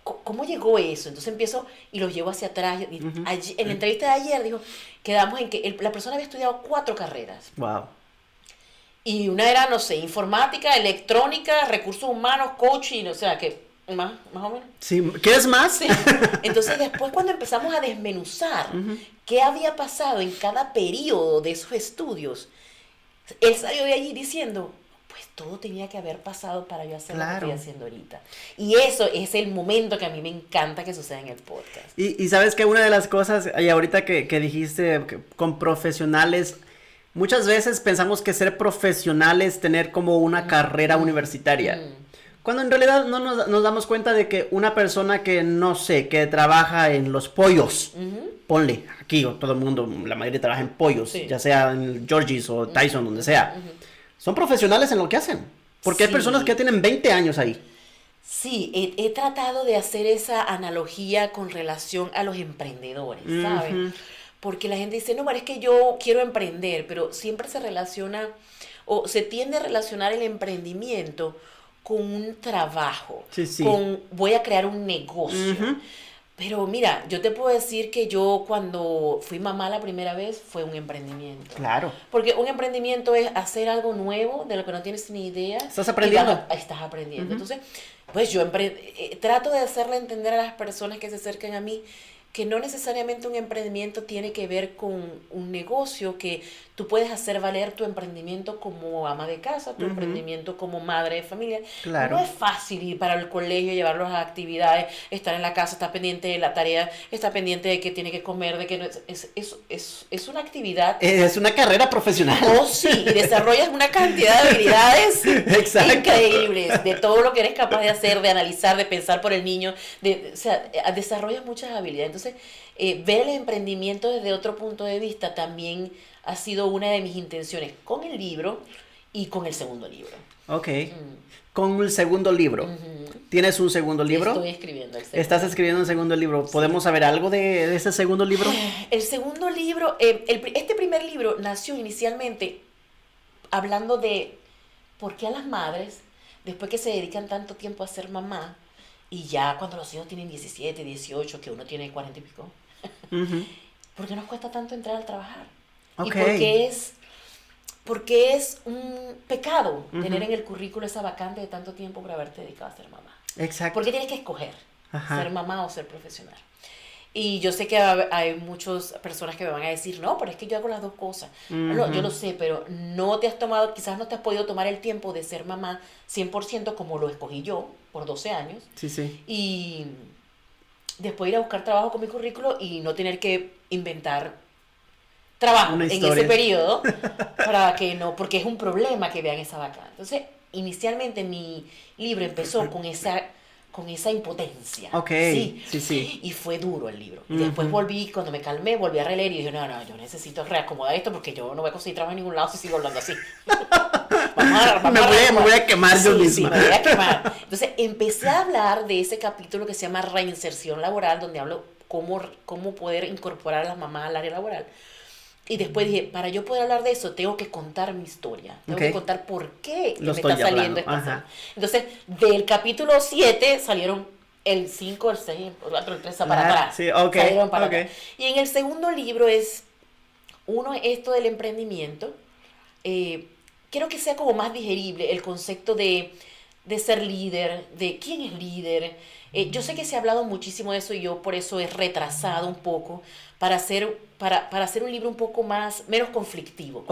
¿Cómo llegó eso? Entonces empiezo y los llevo hacia atrás. Y en la entrevista de ayer dijo, quedamos en que la persona había estudiado 4 carreras. Wow. Y una era, no sé, informática, electrónica, recursos humanos, coaching, o sea que Más o menos. Sí, ¿quieres más? Sí. Entonces después cuando empezamos a desmenuzar qué había pasado en cada periodo de esos estudios, él salió de allí diciendo, pues todo tenía que haber pasado para yo hacer lo que estoy haciendo ahorita. Y eso es el momento que a mí me encanta que suceda en el podcast. Y sabes que una de las cosas, y ahorita que dijiste con profesionales, muchas veces pensamos que ser profesional es tener como una carrera universitaria. Cuando en realidad no nos damos cuenta de que una persona que, no sé, que trabaja en los pollos, ponle, aquí todo el mundo, la mayoría trabaja en pollos, ya sea en George's o Tyson, donde sea, son profesionales en lo que hacen, porque hay personas que ya tienen 20 años ahí. Sí, he tratado de hacer esa analogía con relación a los emprendedores, ¿sabes? Porque la gente dice, no, pero es que yo quiero emprender, pero siempre se relaciona, o se tiende a relacionar el emprendimiento con un trabajo, con voy a crear un negocio. Pero mira, yo te puedo decir que yo cuando fui mamá la primera vez fue un emprendimiento. Claro. Porque un emprendimiento es hacer algo nuevo de lo que no tienes ni idea. Estás aprendiendo. Estás aprendiendo. Entonces, pues yo trato de hacerle entender a las personas que se acercan a mí que no necesariamente un emprendimiento tiene que ver con un negocio, que tú puedes hacer valer tu emprendimiento como ama de casa, tu emprendimiento como madre de familia. Claro. No es fácil ir para el colegio, llevarlos a actividades, estar en la casa, estar pendiente de la tarea, estar pendiente de qué tiene que comer, de que no es una actividad. Es una carrera profesional. Oh, sí, y desarrollas una cantidad de habilidades increíbles, de todo lo que eres capaz de hacer, de analizar, de pensar por el niño, o sea, desarrollas muchas habilidades. Entonces, ver el emprendimiento desde otro punto de vista también ha sido una de mis intenciones con el libro y con el segundo libro. Ok. Con el segundo libro. ¿Tienes un segundo libro? Estoy escribiendo el segundo. ¿Estás escribiendo un segundo libro? ¿Podemos saber algo de ese segundo libro? El segundo libro, este primer libro nació inicialmente hablando de por qué a las madres, después que se dedican tanto tiempo a ser mamá, y ya cuando los hijos tienen 17, 18, que uno tiene 40 y pico, ¿por qué nos cuesta tanto entrar a trabajar? Okay. Y porque es un pecado tener en el currículo esa vacante de tanto tiempo por haberte dedicado a ser mamá. Exacto. Porque tienes que escoger ser mamá o ser profesional. Y yo sé que hay muchas personas que me van a decir, no, pero es que yo hago las dos cosas. No, yo lo sé, pero no te has tomado, quizás no te has podido tomar el tiempo de ser mamá 100% como lo escogí yo por 12 años. Sí, sí. Y después ir a buscar trabajo con mi currículo y no tener que inventar trabajo en ese periodo para que no, porque es un problema que vean esa vacante. Entonces, inicialmente mi libro empezó con esa impotencia. Ok, sí. Y fue duro el libro. Y después cuando me calmé, volví a releer y dije, no, yo necesito reacomodar esto porque yo no voy a conseguir trabajo en ningún lado si sigo hablando así. Me voy a quemar yo misma. Sí, me voy a quemar. Entonces, empecé a hablar de ese capítulo que se llama Reinserción Laboral, donde hablo cómo poder incorporar a las mamás al área laboral. Y después dije, para yo poder hablar de eso, tengo que contar mi historia. Tengo que contar por qué me está saliendo esta serie. Entonces, del capítulo 7 salieron el 5, el 6, el 4, el 3 para atrás. Sí, salieron para atrás. Y en el segundo libro es esto del emprendimiento. Quiero que sea como más digerible el concepto de ser líder, de quién es líder. Yo sé que se ha hablado muchísimo de eso y yo por eso he retrasado un poco para hacer un libro un poco menos conflictivo.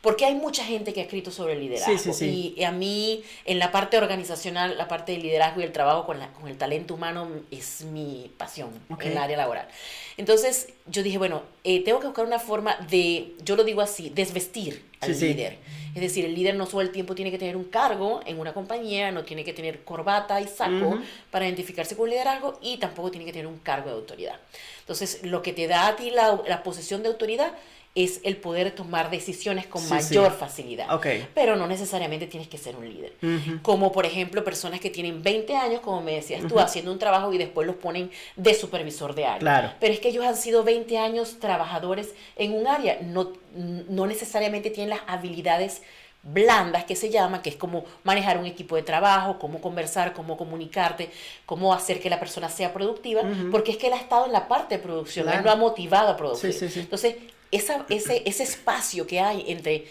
Porque hay mucha gente que ha escrito sobre el liderazgo. Sí. Y a mí, en la parte organizacional, la parte del liderazgo y el trabajo con el talento humano es mi pasión en el área laboral. Entonces, yo dije, bueno, tengo que buscar una forma de, yo lo digo así, desvestir al líder. Es decir, el líder no todo el tiempo tiene que tener un cargo en una compañía, no tiene que tener corbata y saco para identificarse con el liderazgo y tampoco tiene que tener un cargo de autoridad. Entonces, lo que te da a ti la posición de autoridad es el poder tomar decisiones con mayor facilidad. Pero no necesariamente tienes que ser un líder. Como, por ejemplo, personas que tienen 20 años, como me decías tú, haciendo un trabajo y después los ponen de supervisor de área. Claro. Pero es que ellos han sido 20 años trabajadores en un área. No necesariamente tienen las habilidades blandas que se llama, que es como manejar un equipo de trabajo, cómo conversar, cómo comunicarte, cómo hacer que la persona sea productiva, porque es que él ha estado en la parte de producción, él lo ha motivado a producir. Entonces, ese espacio que hay entre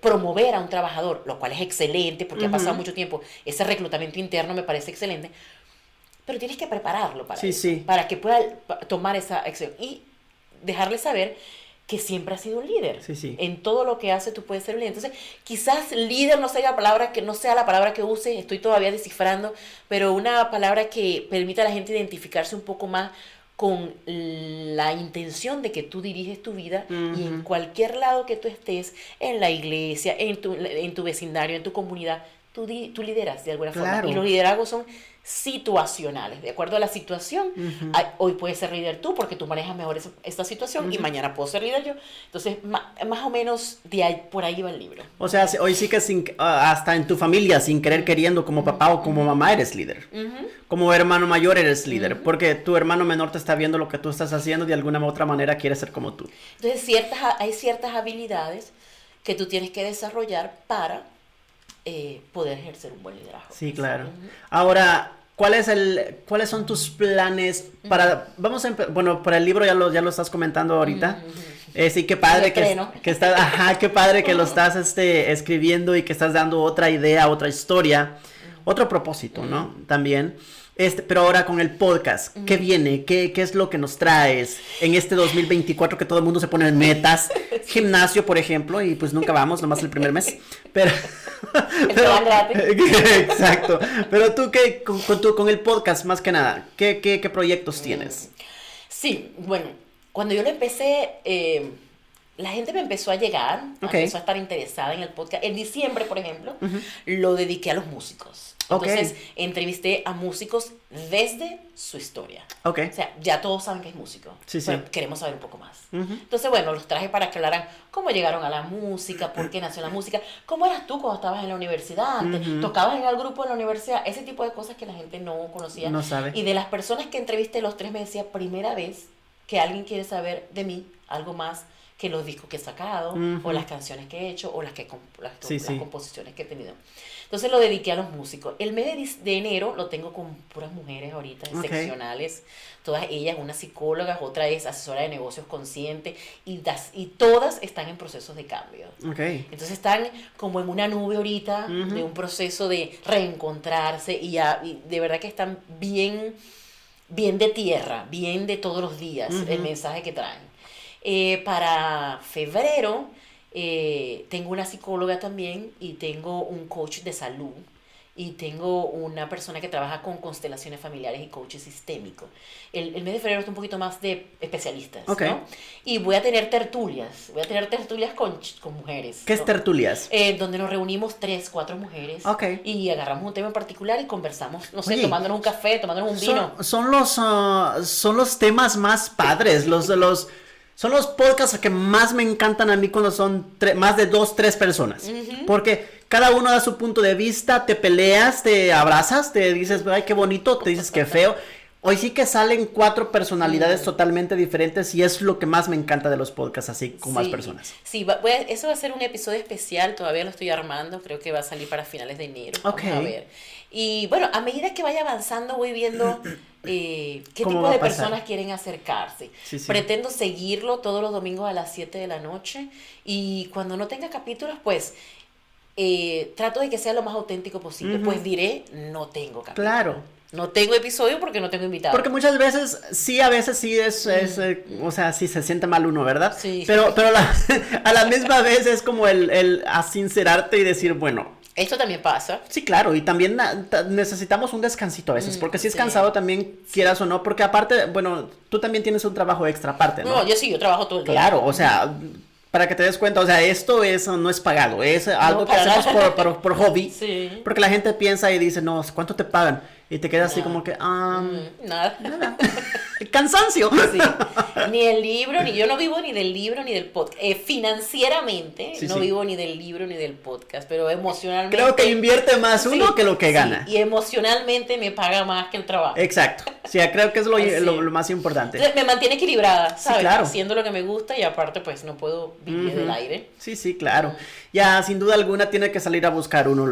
promover a un trabajador, lo cual es excelente porque ha pasado mucho tiempo. Ese reclutamiento interno me parece excelente. Pero tienes que prepararlo para eso, para que pueda tomar esa acción y dejarle saber que siempre has sido un líder. En todo lo que hace tú puedes ser un líder. Entonces, quizás líder no sea la palabra que use, estoy todavía descifrando, pero una palabra que permita a la gente identificarse un poco más con la intención de que tú diriges tu vida y en cualquier lado que tú estés, en la iglesia, en tu vecindario, en tu comunidad, tú lideras de alguna forma. Y los liderazgos son situacionales, de acuerdo a la situación. Hoy puedes ser líder tú porque tú manejas mejor esta situación y mañana puedo ser líder yo. Entonces, más o menos por ahí va el libro. O sea, hoy sí que hasta en tu familia, sin querer queriendo, como papá o como mamá, eres líder. Como hermano mayor eres líder, porque tu hermano menor te está viendo lo que tú estás haciendo, de alguna u otra manera quiere ser como tú. Entonces, hay ciertas habilidades que tú tienes que desarrollar para poder ejercer un buen liderazgo. Sí, claro. Ahora, ¿cuáles son tus planes para, para el libro ya lo estás comentando ahorita? Sí, qué padre que estás, qué padre que lo estás escribiendo y que estás dando otra idea, otra historia, otro propósito, ¿no? También. Pero ahora con el podcast, ¿qué viene? ¿Qué es lo que nos traes en este 2024 que todo el mundo se pone en metas? Gimnasio, por ejemplo, y pues nunca vamos, nomás el primer mes. Pero exacto. Pero tú, con el podcast, más que nada, ¿qué proyectos tienes? Sí, bueno, cuando yo lo empecé, la gente me empezó a llegar, empezó a estar interesada en el podcast. En diciembre, por ejemplo, lo dediqué a los músicos. Entonces, entrevisté a músicos desde su historia. O sea, ya todos saben que es músico. Pero queremos saber un poco más. Entonces, bueno, los traje para que hablaran cómo llegaron a la música, por qué nació la música, cómo eras tú cuando estabas en la universidad, tocabas en el grupo de la universidad, ese tipo de cosas que la gente no conocía. No sabe. Y de las personas que entrevisté, los 3 me decía, primera vez que alguien quiere saber de mí algo más que los discos que he sacado, o las canciones que he hecho, o las composiciones que he tenido. Entonces lo dediqué a los músicos. El mes de enero lo tengo con puras mujeres ahorita, excepcionales. Todas ellas, una psicóloga, otra es asesora de negocios consciente, y todas están en procesos de cambio. Entonces están como en una nube ahorita, de un proceso de reencontrarse, y de verdad que están bien de tierra, bien de todos los días, el mensaje que traen. Para febrero tengo una psicóloga también, y tengo un coach de salud, y tengo una persona que trabaja con constelaciones familiares y coach sistémico. El mes de febrero está un poquito más de especialistas, ¿no? Y voy a tener tertulias con mujeres. ¿Qué es tertulias? Donde nos reunimos 3, 4 mujeres, y agarramos un tema en particular y conversamos, no sé, tomándonos un café, tomándonos un vino. Son los temas más padres, son los podcasts que más me encantan a mí cuando son más de 2, 3 personas. Porque cada uno da su punto de vista, te peleas, te abrazas, te dices, ay, qué bonito, te dices, qué feo. Hoy sí que salen 4 personalidades totalmente diferentes, y es lo que más me encanta de los podcasts así, con más personas. Sí, eso va a ser un episodio especial, todavía lo estoy armando, creo que va a salir para finales de enero. Vamos a ver. Y bueno, a medida que vaya avanzando voy viendo qué tipo de personas quieren acercarse. Pretendo seguirlo todos los domingos a las 7 de la noche, y cuando no tenga capítulos, pues trato de que sea lo más auténtico posible. Pues diré, no tengo capítulos. Claro. No tengo episodio porque no tengo invitado. Porque muchas veces, a veces sí o sea, sí se siente mal uno, ¿verdad? Pero a la misma vez es como el a sincerarte y decir, bueno. Esto también pasa. Sí, claro, y también necesitamos un descansito a veces, porque si es cansado también, quieras o no, porque aparte, bueno, tú también tienes un trabajo extra aparte, ¿no? No, yo trabajo todo el día. Claro, o sea, para que te des cuenta, o sea, eso no es pagado, es algo que hacemos por hobby, porque la gente piensa y dice, no, ¿cuánto te pagan? Y te quedas así como que, nada. Cansancio. Ni el libro, ni yo no vivo ni del libro ni del podcast. Financieramente no vivo ni del libro ni del podcast, pero emocionalmente. Creo que invierte más uno que lo que gana. Y emocionalmente me paga más que el trabajo. Exacto. Sí, creo que es lo más importante. Entonces, me mantiene equilibrada, ¿sabes? Claro. Haciendo lo que me gusta, y aparte, pues no puedo vivir del aire. Sí, claro. Ya, sin duda alguna, tiene que salir a buscar uno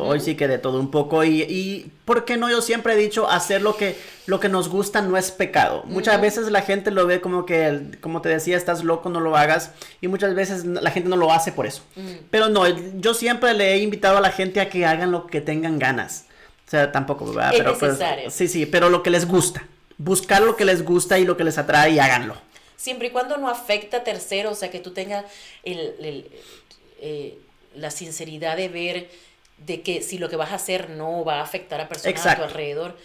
hoy sí que de todo un poco, y ¿Por qué no? Yo siempre he dicho, hacer lo que nos gusta no es pecado. Muchas veces la gente lo ve como que, como te decía, estás loco, no lo hagas. Y muchas veces la gente no lo hace por eso. Pero no, yo siempre le he invitado a la gente a que hagan lo que tengan ganas. O sea, tampoco, ¿verdad? Es necesario. Pues, sí, pero lo que les gusta. Buscar lo que les gusta y lo que les atrae y háganlo. Siempre y cuando no afecta a terceros, o sea, que tú tengas la sinceridad de ver de que si lo que vas a hacer no va a afectar a personas a tu alrededor.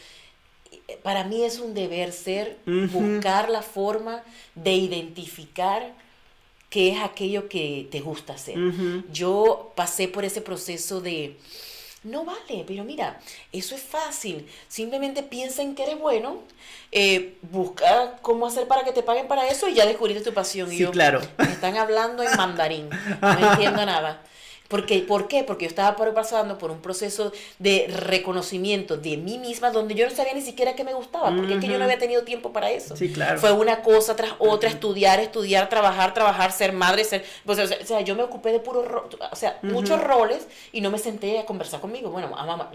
Para mí es un deber ser, buscar la forma de identificar qué es aquello que te gusta hacer. Yo pasé por ese proceso de, no vale, pero mira, eso es fácil. Simplemente piensa en que eres bueno, busca cómo hacer para que te paguen para eso y ya descubriste tu pasión. Sí, y yo, claro. Me están hablando en mandarín, no entiendo nada. ¿Por qué? Porque yo estaba pasando por un proceso de reconocimiento de mí misma donde yo no sabía ni siquiera qué me gustaba, porque es que yo no había tenido tiempo para eso. Sí, claro. Fue una cosa tras otra, estudiar, trabajar, ser madre, pues, o sea, yo me ocupé de muchos roles y no me senté a conversar conmigo. Bueno, mamá,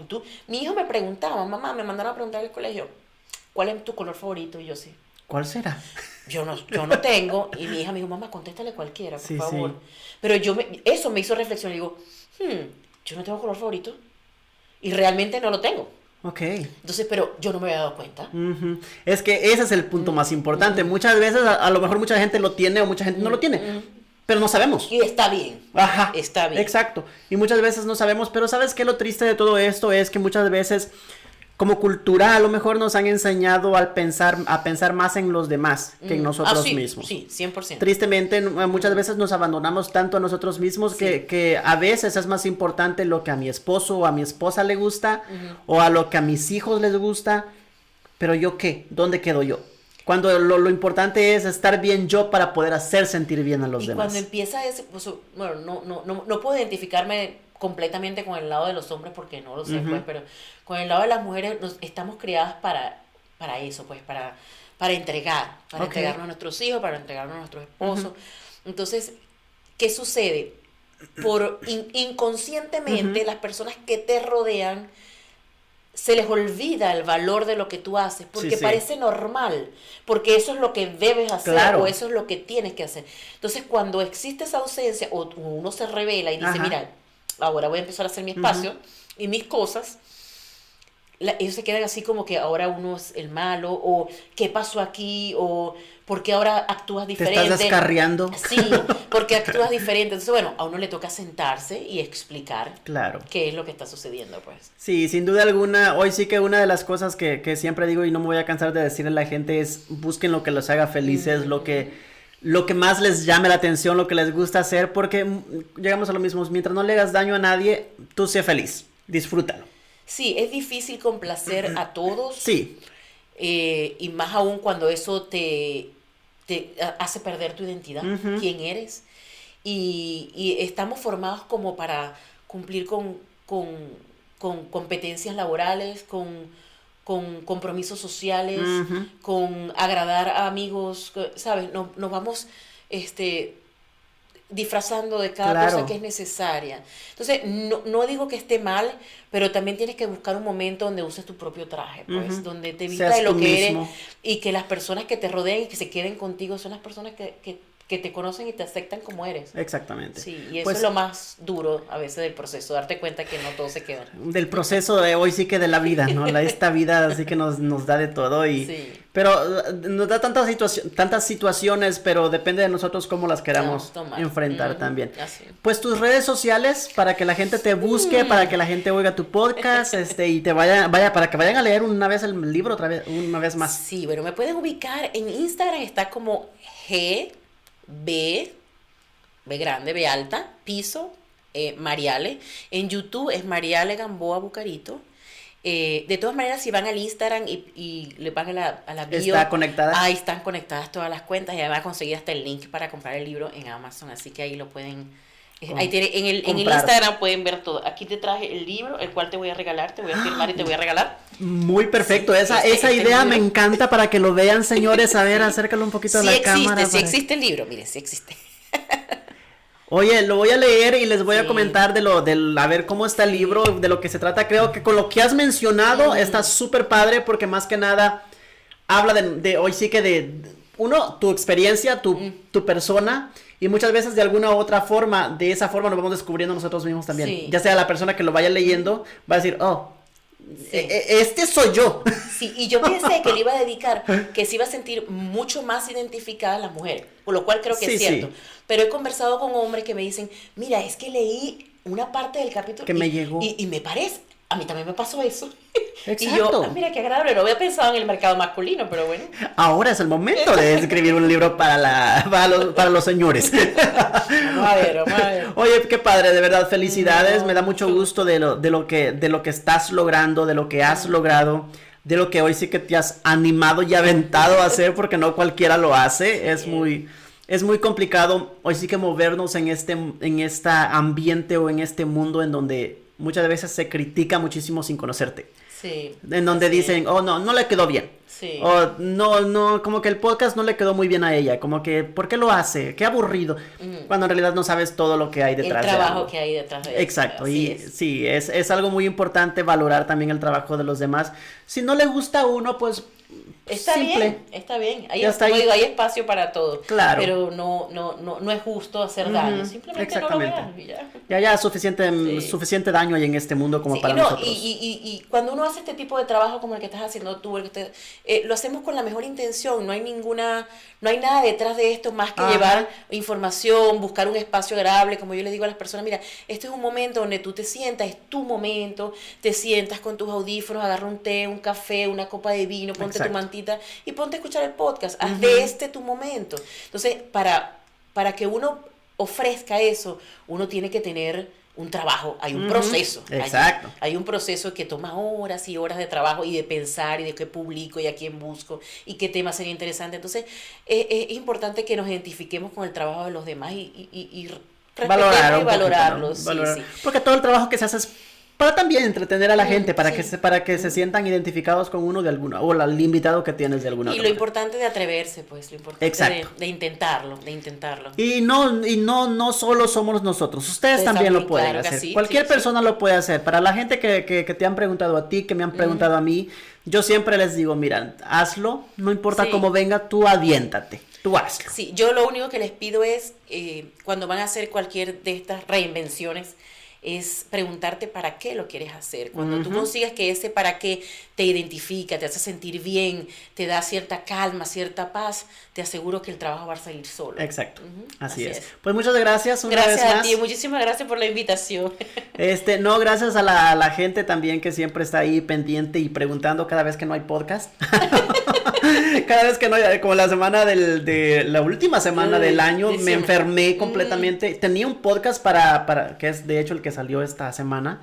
mi hijo me preguntaba, mamá, me mandaron a preguntar al colegio, ¿cuál es tu color favorito? Y yo sí. ¿Cuál será? Yo no tengo. Y mi hija me dijo, mamá, contéstale cualquiera, por favor. Sí. Pero eso me hizo reflexionar. Y digo, yo no tengo color favorito. Y realmente no lo tengo. Ok. Entonces, pero yo no me había dado cuenta. Es que ese es el punto más importante. Muchas veces, a lo mejor mucha gente lo tiene o mucha gente no lo tiene. Pero no sabemos. Y está bien. Ajá. Está bien. Exacto. Y muchas veces no sabemos. Pero ¿sabes qué? Lo triste de todo esto es que muchas veces, como cultura, a lo mejor nos han enseñado a pensar más en los demás que en nosotros mismos. Sí, 100%. Tristemente, muchas veces nos abandonamos tanto a nosotros mismos que a veces es más importante lo que a mi esposo o a mi esposa le gusta o a lo que a mis hijos les gusta. Pero ¿yo qué? ¿Dónde quedo yo? Cuando lo importante es estar bien yo para poder hacer sentir bien a los demás. Cuando empieza ese, pues, bueno, no puedo identificarme completamente con el lado de los hombres porque no lo sé, pues, pero con el lado de las mujeres estamos criadas para eso, pues, para entregar, entregarnos a nuestros hijos, para entregarnos a nuestros esposos. Entonces, ¿qué sucede? Inconscientemente, las personas que te rodean se les olvida el valor de lo que tú haces, porque parece normal, porque eso es lo que debes hacer, o eso es lo que tienes que hacer. Entonces, cuando existe esa ausencia, o uno se revela y dice, mira, ahora voy a empezar a hacer mi espacio y mis cosas, ellos se quedan así como que ahora uno es el malo, o qué pasó aquí, o por qué ahora actúas diferente. Te estás descarriando. Sí, porque actúas diferente. Entonces, bueno, a uno le toca sentarse y explicar qué es lo que está sucediendo, pues. Sí, sin duda alguna, hoy sí que una de las cosas que siempre digo y no me voy a cansar de decirle a la gente es busquen lo que los haga felices, lo que más les llame la atención, lo que les gusta hacer, porque llegamos a lo mismo, mientras no le hagas daño a nadie, tú sé feliz, disfrútalo. Sí, es difícil complacer a todos. Sí. Y más aún cuando eso te hace perder tu identidad, quién eres. Y estamos formados como para cumplir con competencias laborales, con compromisos sociales, con agradar a amigos, ¿sabes? Nos vamos disfrazando de cada cosa que es necesaria. Entonces, no digo que esté mal, pero también tienes que buscar un momento donde uses tu propio traje, pues, donde te vistas de lo que eres y que las personas que te rodeen y que se queden contigo son las personas que te conocen y te aceptan como eres. Exactamente. Sí, y eso es lo más duro a veces del proceso, darte cuenta que no todos se quedan. Del proceso de hoy sí que de la vida, ¿no? Esta vida sí que nos da de todo pero nos da tantas situaciones, pero depende de nosotros cómo las queramos enfrentar también. Así. Pues tus redes sociales para que la gente te busque, para que la gente oiga tu podcast, y te vaya para que vayan a leer una vez el libro una vez más. Sí, bueno, me pueden ubicar en Instagram, está como B grande, B alta, piso, Mariale. En YouTube es Mariale Gamboa Bucarito. De todas maneras, si van al Instagram y le van a la bio, ¿está conectada? Ahí están conectadas todas las cuentas y además conseguir hasta el link para comprar el libro en Amazon, así que ahí lo pueden... Ahí en el Instagram pueden ver todo. Aquí te traje el libro, el cual te voy a regalar, te voy a firmar y te voy a regalar. Muy perfecto, esa idea me encanta para que lo vean, señores. A ver, acércalo un poquito a la cámara. Sí existe el libro, miren, sí existe. Oye, lo voy a leer y les voy a Sí. comentar a ver cómo está el libro, de lo que se trata. Creo que con lo que has mencionado está súper padre porque más que nada habla hoy sí que uno, tu experiencia, tu persona, y muchas veces de alguna u otra forma, de esa forma nos vamos descubriendo nosotros mismos también. Sí. Ya sea la persona que lo vaya leyendo, va a decir, oh, este soy yo. Sí, y yo pensé que le iba a dedicar, que se iba a sentir mucho más identificada la mujer, por lo cual creo que Sí, es cierto. sí. Pero he conversado con hombres que me dicen, mira, es que leí una parte del capítulo Que me llegó. Y me parece, a mí también me pasó eso. Y Exacto. yo, mira qué agradable, no había pensado en el mercado masculino, pero bueno. Ahora es el momento de escribir un libro para los señores. Vamos a ver, vamos a ver. Oye, qué padre, de verdad, felicidades. Me da mucho gusto de lo que estás logrando, de lo que has logrado, de lo que hoy sí que te has animado y aventado a hacer, porque no cualquiera lo hace. Es muy complicado hoy sí que movernos en este ambiente o en este mundo en donde muchas veces se critica muchísimo sin conocerte. Sí. En donde Sí. dicen, oh, no le quedó bien. Sí. O no, como que el podcast no le quedó muy bien a ella. Como que, ¿por qué lo hace? Qué aburrido. Cuando en realidad no sabes todo lo que hay El detrás de trabajo algo. que hay detrás de eso. Exacto, Así y es. sí, es algo muy importante valorar también el trabajo de los demás. Si no le gusta a uno, pues Está simple. bien, está bien. Ya está Como ahí. digo, hay espacio para todo. Claro. Pero no es justo hacer daño. Simplemente no lo exactamente. veas y ya. Ya suficiente daño hay en este mundo como Sí, para y no, nosotros. y cuando uno hace este tipo de trabajo como el que estás haciendo tú, lo hacemos con la mejor intención, no hay nada detrás de esto más que Ajá. llevar información, buscar un espacio agradable, como yo les digo a las personas, mira, este es un momento donde tú te sientas, es tu momento, te sientas con tus audífonos, agarra un té, un café, una copa de vino, ponte Exacto. tu mantita y ponte a escuchar el podcast, haz de este tu momento. Entonces, para que uno ofrezca eso, uno tiene que tener un trabajo, hay un proceso. Exacto. Hay un proceso que toma horas y horas de trabajo y de pensar y de qué publico y a quién busco y qué tema sería interesante. Entonces, es importante que nos identifiquemos con el trabajo de los demás y Valorar respetarlo y un poquito, ¿no? valorarlos. Sí, Valorar. sí. Porque todo el trabajo que se hace es para también entretener a la gente, para sí. que se sientan identificados con uno de alguna, o el invitado que tienes de alguna Y otra lo manera. importante de atreverse, pues, lo importante Exacto. de intentarlo. Y no solo somos nosotros, ustedes también lo pueden claro que hacer. sí, Cualquier sí, persona lo puede hacer. Para la gente que te han preguntado a ti, que me han preguntado a mí, yo siempre les digo, mira, hazlo, no importa Sí. cómo venga, tú aviéntate, tú hazlo. Sí, yo lo único que les pido es, cuando van a hacer cualquier de estas reinvenciones, es preguntarte para qué lo quieres hacer. Cuando tú consigas que ese para qué te identifica, te hace sentir bien, te da cierta calma, cierta paz, te aseguro que el trabajo va a salir solo. Exacto, así es. es. Pues muchas gracias una Gracias vez a más. ti, muchísimas gracias por la invitación. No, gracias a la gente también que siempre está ahí pendiente y preguntando cada vez que no hay podcast. Cada vez que no hay, como la semana de la última semana del año, me enfermé completamente. Tenía un podcast para que es de hecho el que salió esta semana.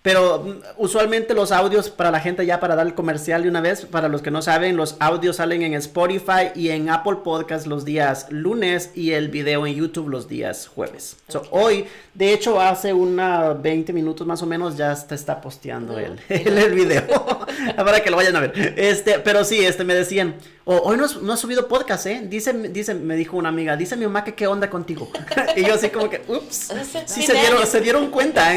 Pero usualmente los audios para la gente, ya para dar el comercial de una vez, para los que no saben, los audios salen en Spotify y en Apple Podcast los días lunes y el video en YouTube los días jueves. Hoy, de hecho, hace 20 minutos más o menos ya te está posteando el video para que lo vayan a ver. Pero sí, me decían, hoy no has subido podcast, me dijo una amiga, dice mi mamá que qué onda contigo. Y yo así como que, ups, sí se dieron cuenta,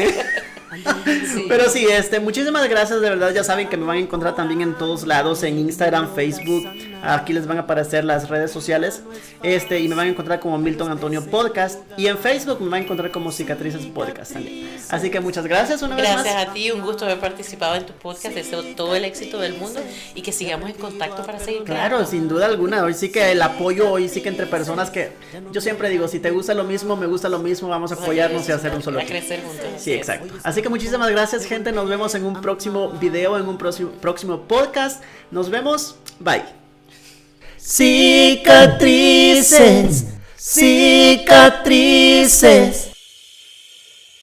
Sí. Pero sí, muchísimas gracias, de verdad, ya saben que me van a encontrar también en todos lados, en Instagram, Facebook, aquí les van a aparecer las redes sociales, y me van a encontrar como Milton Antonio Podcast, y en Facebook me van a encontrar como Cicatrices Podcast también. Así que muchas gracias una vez más. Gracias a ti, un gusto haber participado en tu podcast, deseo todo el éxito del mundo y que sigamos en contacto para seguir creando. Claro, sin duda alguna, hoy sí que el apoyo, hoy sí que entre personas que, yo siempre digo, si te gusta lo mismo, me gusta lo mismo, vamos a apoyarnos y hacer un solo a equipo. crecer juntos. Sí, exacto. Así que muchísimas gracias, gente. Nos vemos en un próximo video, en un próximo podcast. Nos vemos. Bye. Cicatrices, cicatrices.